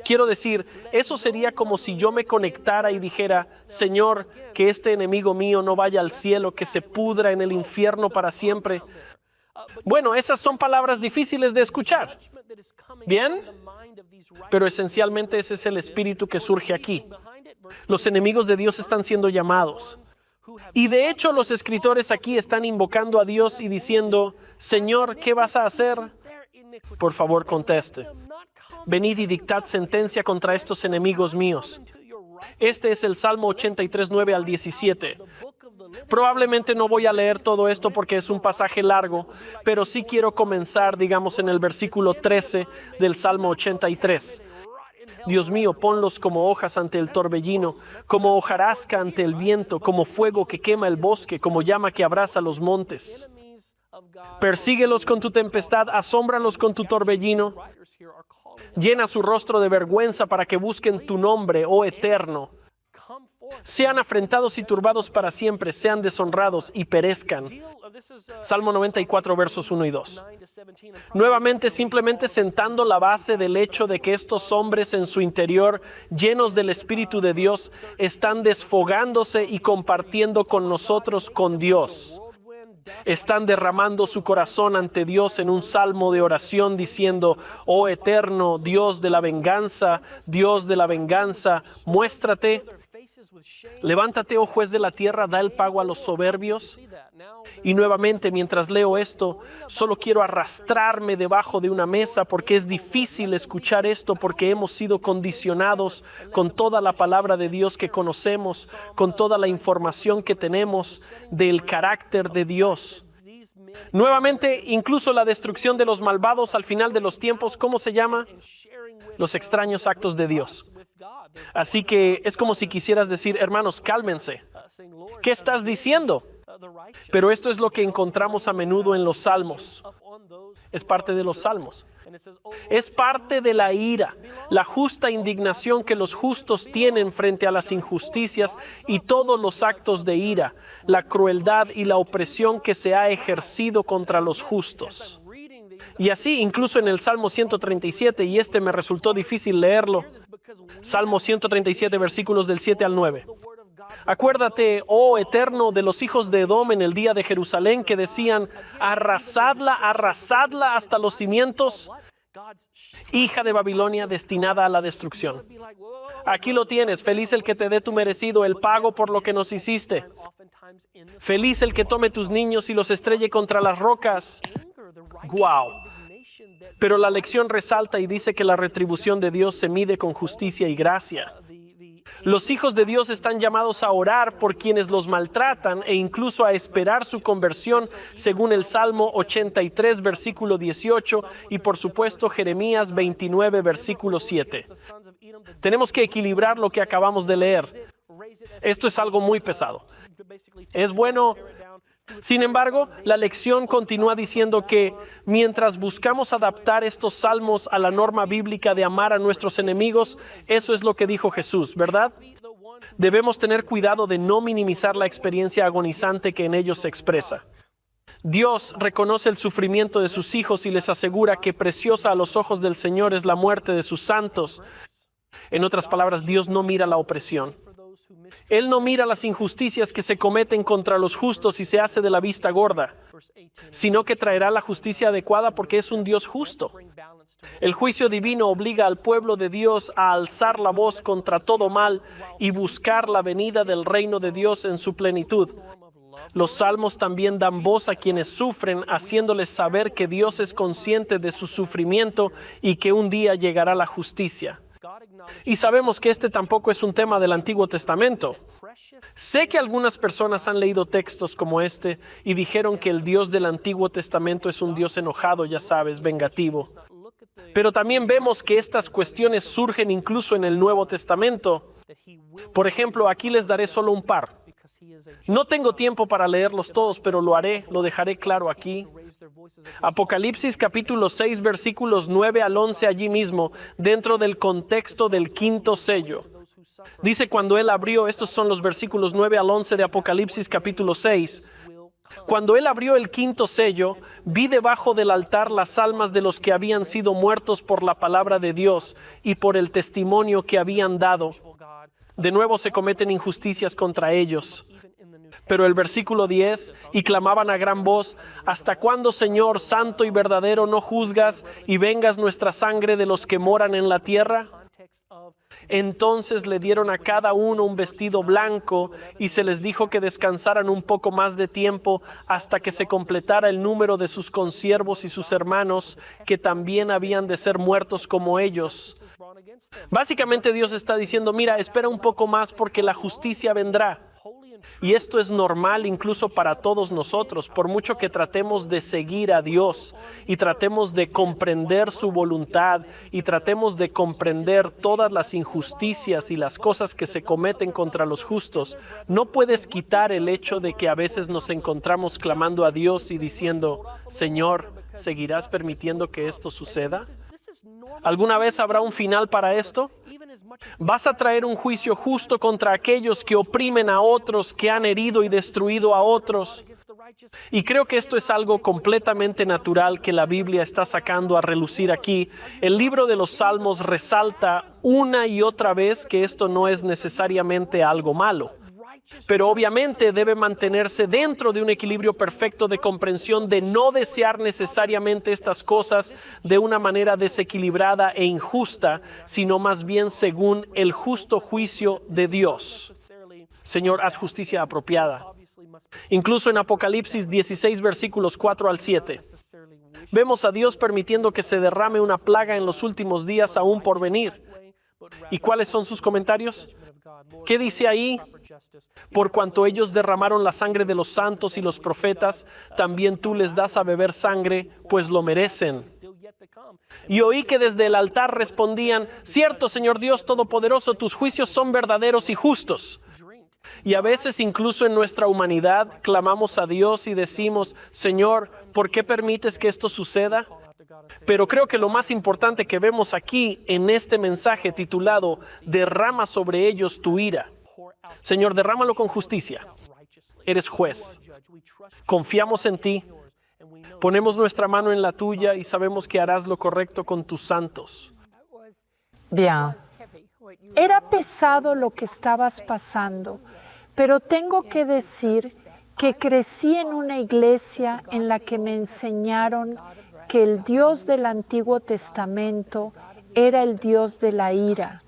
Quiero decir, eso sería como si yo me conectara y dijera, Señor, que este enemigo mío no vaya al cielo, que se pudra en el infierno para siempre. Bueno, esas son palabras difíciles de escuchar. ¿Bien? Pero esencialmente ese es el espíritu que surge aquí. Los enemigos de Dios están siendo llamados. Y de hecho los escritores aquí están invocando a Dios y diciendo, Señor, ¿qué vas a hacer? Por favor, conteste. Venid y dictad sentencia contra estos enemigos míos. Este es el Salmo 83, 9 al 17. Probablemente no voy a leer todo esto porque es un pasaje largo, pero sí quiero comenzar, digamos, en el versículo 13 del Salmo 83. Dios mío, ponlos como hojas ante el torbellino, como hojarasca ante el viento, como fuego que quema el bosque, como llama que abrasa los montes. Persíguelos con tu tempestad, asómbralos con tu torbellino. Llena su rostro de vergüenza para que busquen tu nombre, oh Eterno. Sean afrentados y turbados para siempre, sean deshonrados y perezcan. Salmo 94, versos 1 y 2. Nuevamente, simplemente sentando la base del hecho de que estos hombres en su interior, llenos del Espíritu de Dios, están desfogándose y compartiendo con nosotros, con Dios. Están derramando su corazón ante Dios en un salmo de oración diciendo, oh Eterno, Dios de la venganza, muéstrate. Levántate, oh juez de la tierra, da el pago a los soberbios. Y nuevamente, mientras leo esto, solo quiero arrastrarme debajo de una mesa porque es difícil escuchar esto porque hemos sido condicionados con toda la palabra de Dios que conocemos, con toda la información que tenemos del carácter de Dios. Nuevamente, incluso la destrucción de los malvados al final de los tiempos, ¿cómo se llama? Los extraños actos de Dios. Así que es como si quisieras decir, hermanos, cálmense. ¿Qué estás diciendo? Pero esto es lo que encontramos a menudo en los salmos. Es parte de los salmos. Es parte de la ira, la justa indignación que los justos tienen frente a las injusticias y todos los actos de ira, la crueldad y la opresión que se ha ejercido contra los justos. Y así, incluso en el Salmo 137, y este me resultó difícil leerlo, Salmo 137, versículos del 7 al 9. Acuérdate, oh Eterno, de los hijos de Edom en el día de Jerusalén que decían, arrasadla, arrasadla hasta los cimientos, hija de Babilonia destinada a la destrucción. Aquí lo tienes, feliz el que te dé tu merecido, el pago por lo que nos hiciste. Feliz el que tome tus niños y los estrelle contra las rocas. ¡Guau! Pero la lección resalta y dice que la retribución de Dios se mide con justicia y gracia. Los hijos de Dios están llamados a orar por quienes los maltratan e incluso a esperar su conversión según el Salmo 83, versículo 18 y por supuesto Jeremías 29, versículo 7. Tenemos que equilibrar lo que acabamos de leer. Esto es algo muy pesado. Es bueno. Sin embargo, la lección continúa diciendo que mientras buscamos adaptar estos salmos a la norma bíblica de amar a nuestros enemigos, eso es lo que dijo Jesús, ¿verdad? Debemos tener cuidado de no minimizar la experiencia agonizante que en ellos se expresa. Dios reconoce el sufrimiento de sus hijos y les asegura que preciosa a los ojos del Señor es la muerte de sus santos. En otras palabras, Dios no mira la opresión. Él no mira las injusticias que se cometen contra los justos y se hace de la vista gorda, sino que traerá la justicia adecuada porque es un Dios justo. El juicio divino obliga al pueblo de Dios a alzar la voz contra todo mal y buscar la venida del reino de Dios en su plenitud. Los salmos también dan voz a quienes sufren, haciéndoles saber que Dios es consciente de su sufrimiento y que un día llegará la justicia. Y sabemos que este tampoco es un tema del Antiguo Testamento. Sé que algunas personas han leído textos como este y dijeron que el Dios del Antiguo Testamento es un Dios enojado, ya sabes, vengativo. Pero también vemos que estas cuestiones surgen incluso en el Nuevo Testamento. Por ejemplo, aquí les daré solo un par. No tengo tiempo para leerlos todos, pero lo haré, lo dejaré claro aquí. Apocalipsis capítulo 6, versículos 9 al 11 allí mismo, dentro del contexto del quinto sello. Dice cuando Él abrió, estos son los versículos 9 al 11 de Apocalipsis capítulo 6. Cuando Él abrió el quinto sello, vi debajo del altar las almas de los que habían sido muertos por la palabra de Dios y por el testimonio que habían dado. De nuevo se cometen injusticias contra ellos. Pero el versículo 10, y clamaban a gran voz, ¿hasta cuándo, Señor, santo y verdadero, no juzgas y vengas nuestra sangre de los que moran en la tierra? Entonces le dieron a cada uno un vestido blanco y se les dijo que descansaran un poco más de tiempo hasta que se completara el número de sus consiervos y sus hermanos, que también habían de ser muertos como ellos. Básicamente Dios está diciendo, mira, espera un poco más porque la justicia vendrá. Y esto es normal incluso para todos nosotros, por mucho que tratemos de seguir a Dios y tratemos de comprender su voluntad y tratemos de comprender todas las injusticias y las cosas que se cometen contra los justos. No puedes quitar el hecho de que a veces nos encontramos clamando a Dios y diciendo, Señor, ¿seguirás permitiendo que esto suceda? ¿Alguna vez habrá un final para esto? Vas a traer un juicio justo contra aquellos que oprimen a otros, que han herido y destruido a otros. Y creo que esto es algo completamente natural que la Biblia está sacando a relucir aquí. El libro de los Salmos resalta una y otra vez que esto no es necesariamente algo malo. Pero obviamente debe mantenerse dentro de un equilibrio perfecto de comprensión de no desear necesariamente estas cosas de una manera desequilibrada e injusta, sino más bien según el justo juicio de Dios. Señor, haz justicia apropiada. Incluso en Apocalipsis 16, versículos 4 al 7, vemos a Dios permitiendo que se derrame una plaga en los últimos días aún por venir. ¿Y cuáles son sus comentarios? ¿Qué dice ahí? Por cuanto ellos derramaron la sangre de los santos y los profetas, también tú les das a beber sangre, pues lo merecen. Y oí que desde el altar respondían, cierto, Señor Dios Todopoderoso, tus juicios son verdaderos y justos. Y a veces incluso en nuestra humanidad clamamos a Dios y decimos, Señor, ¿por qué permites que esto suceda? Pero creo que lo más importante que vemos aquí en este mensaje titulado Derrama sobre ellos tu ira. Señor, derrámalo con justicia. Eres juez. Confiamos en ti. Ponemos nuestra mano en la tuya y sabemos que harás lo correcto con tus santos. Bien. Era pesado lo que estabas pasando, pero tengo que decir que crecí en una iglesia en la que me enseñaron que el Dios del Antiguo Testamento era el Dios de la ira.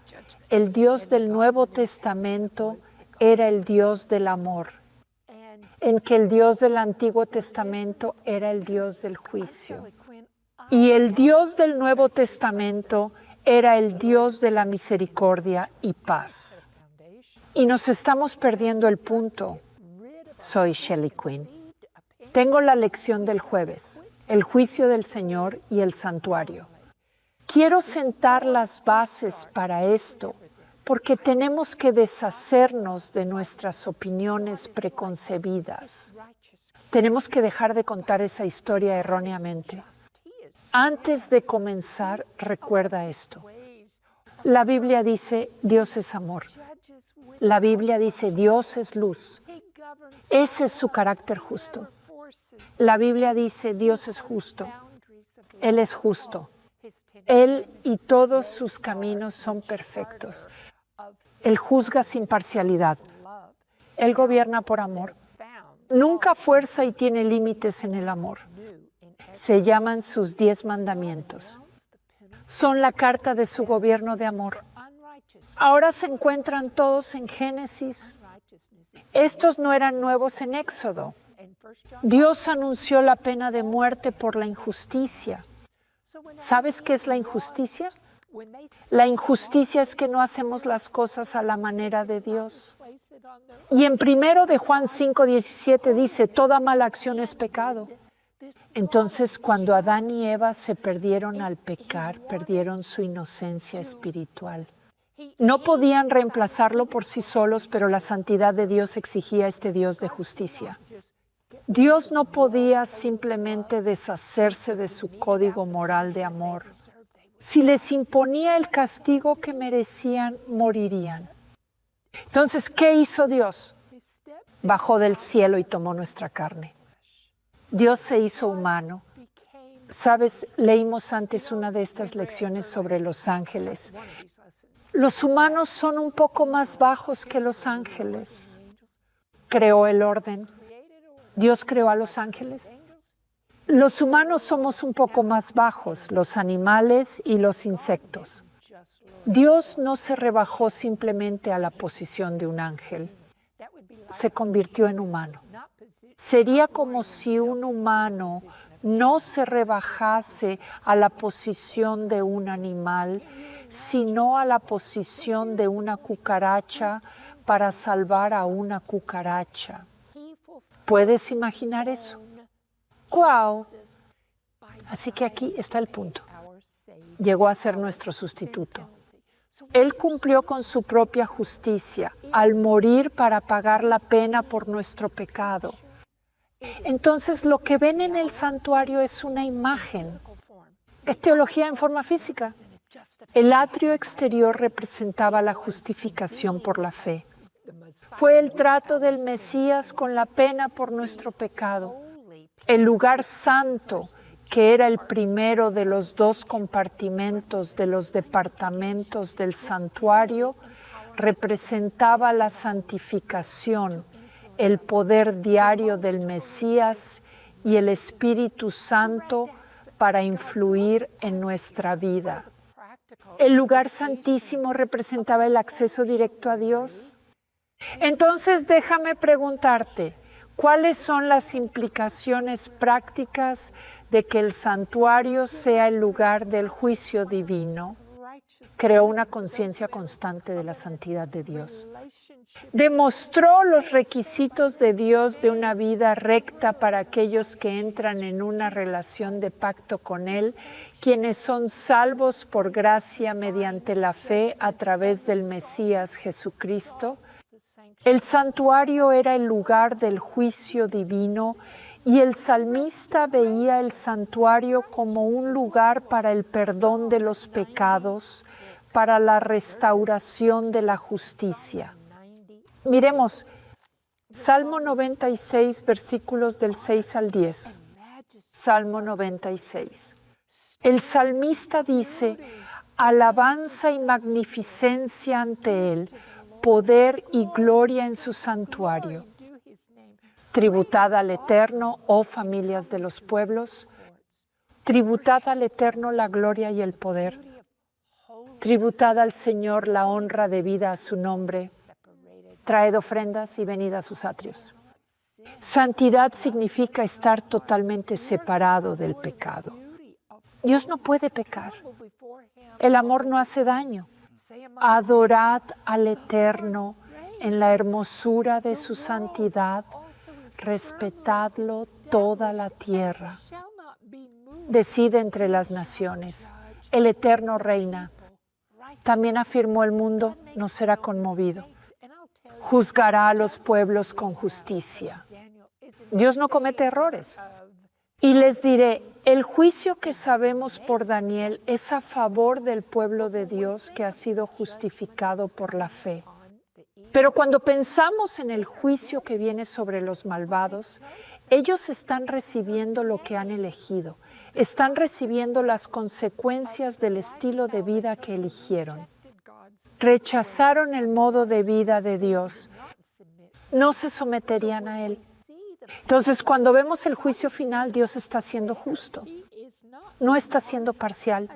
El Dios del Nuevo Testamento era el Dios del amor. En que el Dios del Antiguo Testamento era el Dios del juicio. Y el Dios del Nuevo Testamento era el Dios de la misericordia y paz. Y nos estamos perdiendo el punto. Soy Shelley Quinn. Tengo la lección del jueves, el juicio del Señor y el santuario. Quiero sentar las bases para esto, porque tenemos que deshacernos de nuestras opiniones preconcebidas. Tenemos que dejar de contar esa historia erróneamente. Antes de comenzar, recuerda esto. La Biblia dice, Dios es amor. La Biblia dice, Dios es luz. Ese es su carácter justo. La Biblia dice, Dios es justo. Él es justo. Él y todos sus caminos son perfectos. Él juzga sin parcialidad. Él gobierna por amor. Nunca fuerza y tiene límites en el amor. Se llaman sus 10 mandamientos. Son la carta de su gobierno de amor. Ahora se encuentran todos en Génesis. Estos no eran nuevos en Éxodo. Dios anunció la pena de muerte por la injusticia. ¿Sabes qué es la injusticia? La injusticia es que no hacemos las cosas a la manera de Dios. Y en 1 de Juan 5:17 dice, toda mala acción es pecado. Entonces, cuando Adán y Eva se perdieron al pecar, perdieron su inocencia espiritual. No podían reemplazarlo por sí solos, pero la santidad de Dios exigía a este Dios de justicia. Dios no podía simplemente deshacerse de su código moral de amor. Si les imponía el castigo que merecían, morirían. Entonces, ¿qué hizo Dios? Bajó del cielo y tomó nuestra carne. Dios se hizo humano. Sabes, leímos antes una de estas lecciones sobre los ángeles. Los humanos son un poco más bajos que los ángeles. Creó el orden. Dios creó a los ángeles. Los humanos somos un poco más bajos, los animales y los insectos. Dios no se rebajó simplemente a la posición de un ángel. Se convirtió en humano. Sería como si un humano no se rebajase a la posición de un animal, sino a la posición de una cucaracha para salvar a una cucaracha. ¿Puedes imaginar eso? ¡Guau! Así que aquí está el punto. Llegó a ser nuestro sustituto. Él cumplió con su propia justicia al morir para pagar la pena por nuestro pecado. Entonces, lo que ven en el santuario es una imagen. Es teología en forma física. El atrio exterior representaba la justificación por la fe. Fue el trato del Mesías con la pena por nuestro pecado. El lugar santo, que era el primero de los 2 compartimentos de los departamentos del santuario, representaba la santificación, el poder diario del Mesías y el Espíritu Santo para influir en nuestra vida. El lugar santísimo representaba el acceso directo a Dios. Entonces, déjame preguntarte, ¿cuáles son las implicaciones prácticas de que el santuario sea el lugar del juicio divino? Creó una conciencia constante de la santidad de Dios. Demostró los requisitos de Dios de una vida recta para aquellos que entran en una relación de pacto con Él, quienes son salvos por gracia mediante la fe a través del Mesías Jesucristo. El santuario era el lugar del juicio divino y el salmista veía el santuario como un lugar para el perdón de los pecados, para la restauración de la justicia. Miremos Salmo 96, versículos del 6 al 10. Salmo 96. El salmista dice: alabanza y magnificencia ante Él, poder y gloria en su santuario. Tributad al Eterno, oh familias de los pueblos. Tributad al Eterno la gloria y el poder. Tributad al Señor la honra debida a su nombre. Traed ofrendas y venid a sus atrios. Santidad significa estar totalmente separado del pecado. Dios no puede pecar. El amor no hace daño. Adorad al Eterno en la hermosura de su santidad. Respetadlo toda la tierra. Decide entre las naciones. El Eterno reina. También afirmó el mundo, no será conmovido. Juzgará a los pueblos con justicia. Dios no comete errores. Y les diré, el juicio que sabemos por Daniel es a favor del pueblo de Dios que ha sido justificado por la fe. Pero cuando pensamos en el juicio que viene sobre los malvados, ellos están recibiendo lo que han elegido. Están recibiendo las consecuencias del estilo de vida que eligieron. Rechazaron el modo de vida de Dios. No se someterían a Él. Entonces, cuando vemos el juicio final, Dios está siendo justo. No está siendo parcial.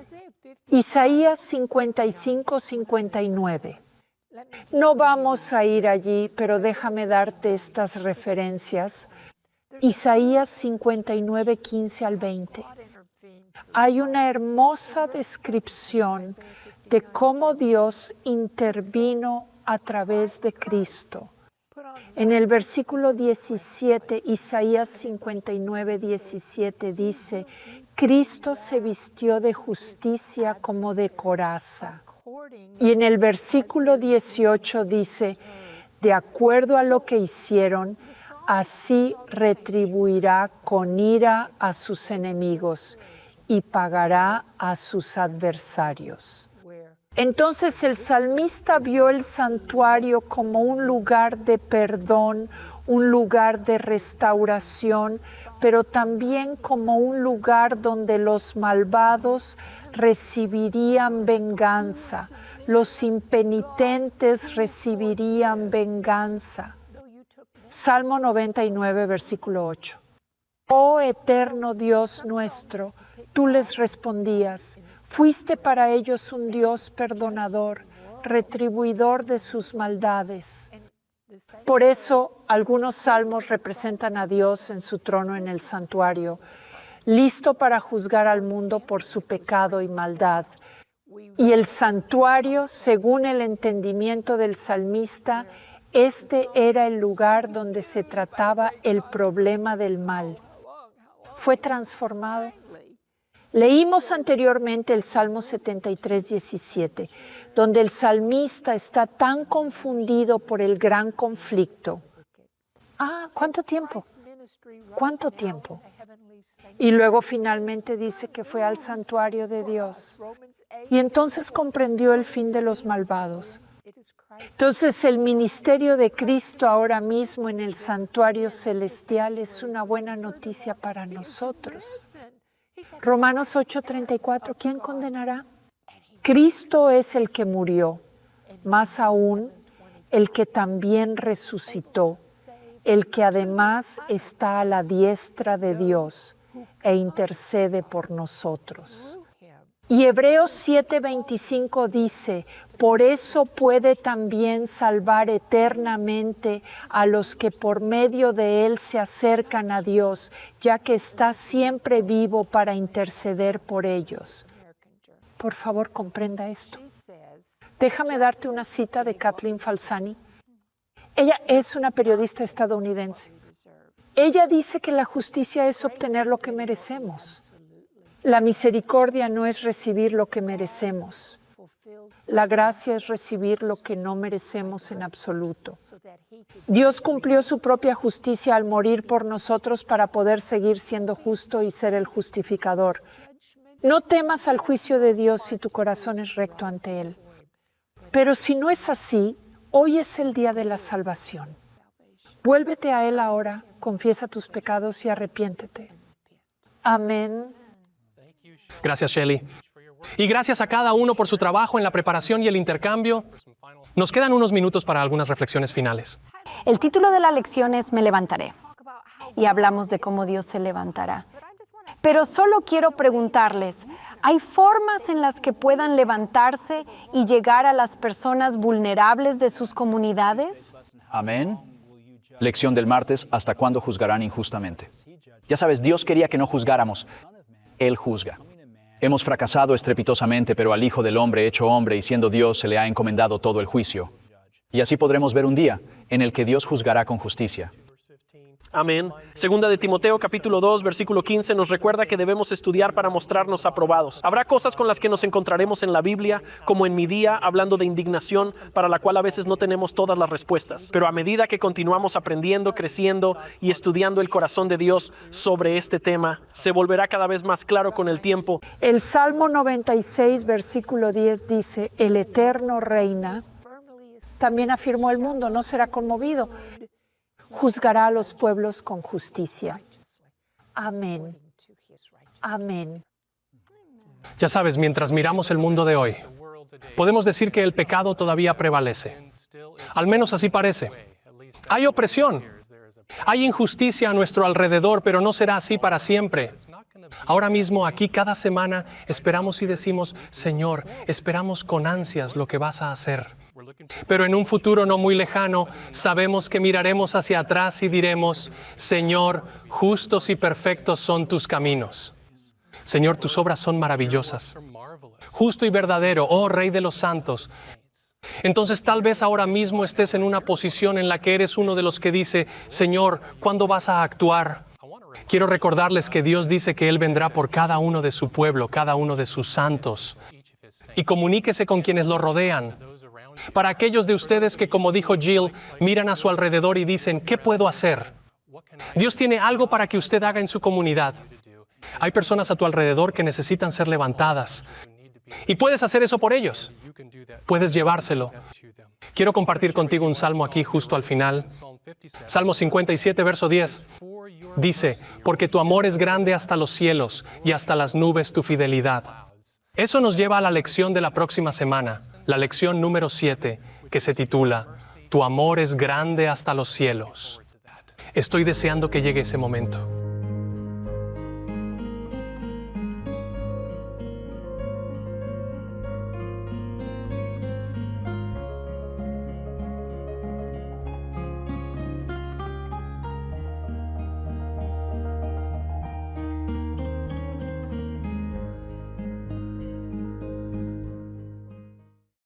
Isaías 55, 59. No vamos a ir allí, pero déjame darte estas referencias. Isaías 59, 15 al 20. Hay una hermosa descripción de cómo Dios intervino a través de Cristo. En el versículo 17, Isaías 59, 17 dice: Cristo se vistió de justicia como de coraza. Y en el versículo 18 dice: de acuerdo a lo que hicieron, así retribuirá con ira a sus enemigos y pagará a sus adversarios. Entonces el salmista vio el santuario como un lugar de perdón, un lugar de restauración, pero también como un lugar donde los malvados recibirían venganza, los impenitentes recibirían venganza. Salmo 99, versículo 8. Oh eterno Dios nuestro, tú les respondías, fuiste para ellos un Dios perdonador, retribuidor de sus maldades. Por eso, algunos salmos representan a Dios en su trono en el santuario, listo para juzgar al mundo por su pecado y maldad. Y el santuario, según el entendimiento del salmista, este era el lugar donde se trataba el problema del mal. Fue transformado. Leímos anteriormente el Salmo 73, 17, donde el salmista está tan confundido por el gran conflicto. ¿Cuánto tiempo? ¿Cuánto tiempo? Y luego finalmente dice que fue al santuario de Dios. Y entonces comprendió el fin de los malvados. Entonces el ministerio de Cristo ahora mismo en el santuario celestial es una buena noticia para nosotros. Romanos 8:34, ¿quién condenará? Cristo es el que murió, más aún el que también resucitó, el que además está a la diestra de Dios e intercede por nosotros. Y Hebreos 7:25 dice, por eso puede también salvar eternamente a los que por medio de él se acercan a Dios, ya que está siempre vivo para interceder por ellos. Por favor, comprenda esto. Déjame darte una cita de Kathleen Falsani. Ella es una periodista estadounidense. Ella dice que la justicia es obtener lo que merecemos. La misericordia no es recibir lo que merecemos. La gracia es recibir lo que no merecemos en absoluto. Dios cumplió su propia justicia al morir por nosotros para poder seguir siendo justo y ser el justificador. No temas al juicio de Dios si tu corazón es recto ante Él. Pero si no es así, hoy es el día de la salvación. Vuélvete a Él ahora, confiesa tus pecados y arrepiéntete. Amén. Gracias, Shelly. Y gracias a cada uno por su trabajo en la preparación y el intercambio. Nos quedan unos minutos para algunas reflexiones finales. El título de la lección es Me levantaré. Y hablamos de cómo Dios se levantará. Pero solo quiero preguntarles, ¿hay formas en las que puedan levantarse y llegar a las personas vulnerables de sus comunidades? Amén. Lección del martes, ¿hasta cuándo juzgarán injustamente? Ya sabes, Dios quería que no juzgáramos. Él juzga. Hemos fracasado estrepitosamente, pero al Hijo del Hombre, hecho hombre y siendo Dios, se le ha encomendado todo el juicio. Y así podremos ver un día en el que Dios juzgará con justicia. Amén. Segunda de Timoteo, capítulo 2, versículo 15, nos recuerda que debemos estudiar para mostrarnos aprobados. Habrá cosas con las que nos encontraremos en la Biblia, como en mi día, hablando de indignación, para la cual a veces no tenemos todas las respuestas. Pero a medida que continuamos aprendiendo, creciendo y estudiando el corazón de Dios sobre este tema, se volverá cada vez más claro con el tiempo. El Salmo 96, versículo 10 dice, el Eterno reina. También afirmó el mundo, no será conmovido. Juzgará a los pueblos con justicia. Amén. Amén. Ya sabes, mientras miramos el mundo de hoy, podemos decir que el pecado todavía prevalece. Al menos así parece. Hay opresión. Hay injusticia a nuestro alrededor, pero no será así para siempre. Ahora mismo, aquí, cada semana, esperamos y decimos, Señor, esperamos con ansias lo que vas a hacer. Pero en un futuro no muy lejano, sabemos que miraremos hacia atrás y diremos, Señor, justos y perfectos son tus caminos. Señor, tus obras son maravillosas. Justo y verdadero, oh Rey de los santos. Entonces tal vez ahora mismo estés en una posición en la que eres uno de los que dice, Señor, ¿cuándo vas a actuar? Quiero recordarles que Dios dice que Él vendrá por cada uno de su pueblo, cada uno de sus santos. Y comuníquese con quienes lo rodean. Para aquellos de ustedes que, como dijo Jill, miran a su alrededor y dicen, ¿qué puedo hacer? Dios tiene algo para que usted haga en su comunidad. Hay personas a tu alrededor que necesitan ser levantadas. Y puedes hacer eso por ellos. Puedes llevárselo. Quiero compartir contigo un salmo aquí justo al final. Salmo 57, verso 10. Dice, porque tu amor es grande hasta los cielos y hasta las nubes tu fidelidad. Eso nos lleva a la lección de la próxima semana, la lección número 7, que se titula, Tu amor es grande hasta los cielos. Estoy deseando que llegue ese momento.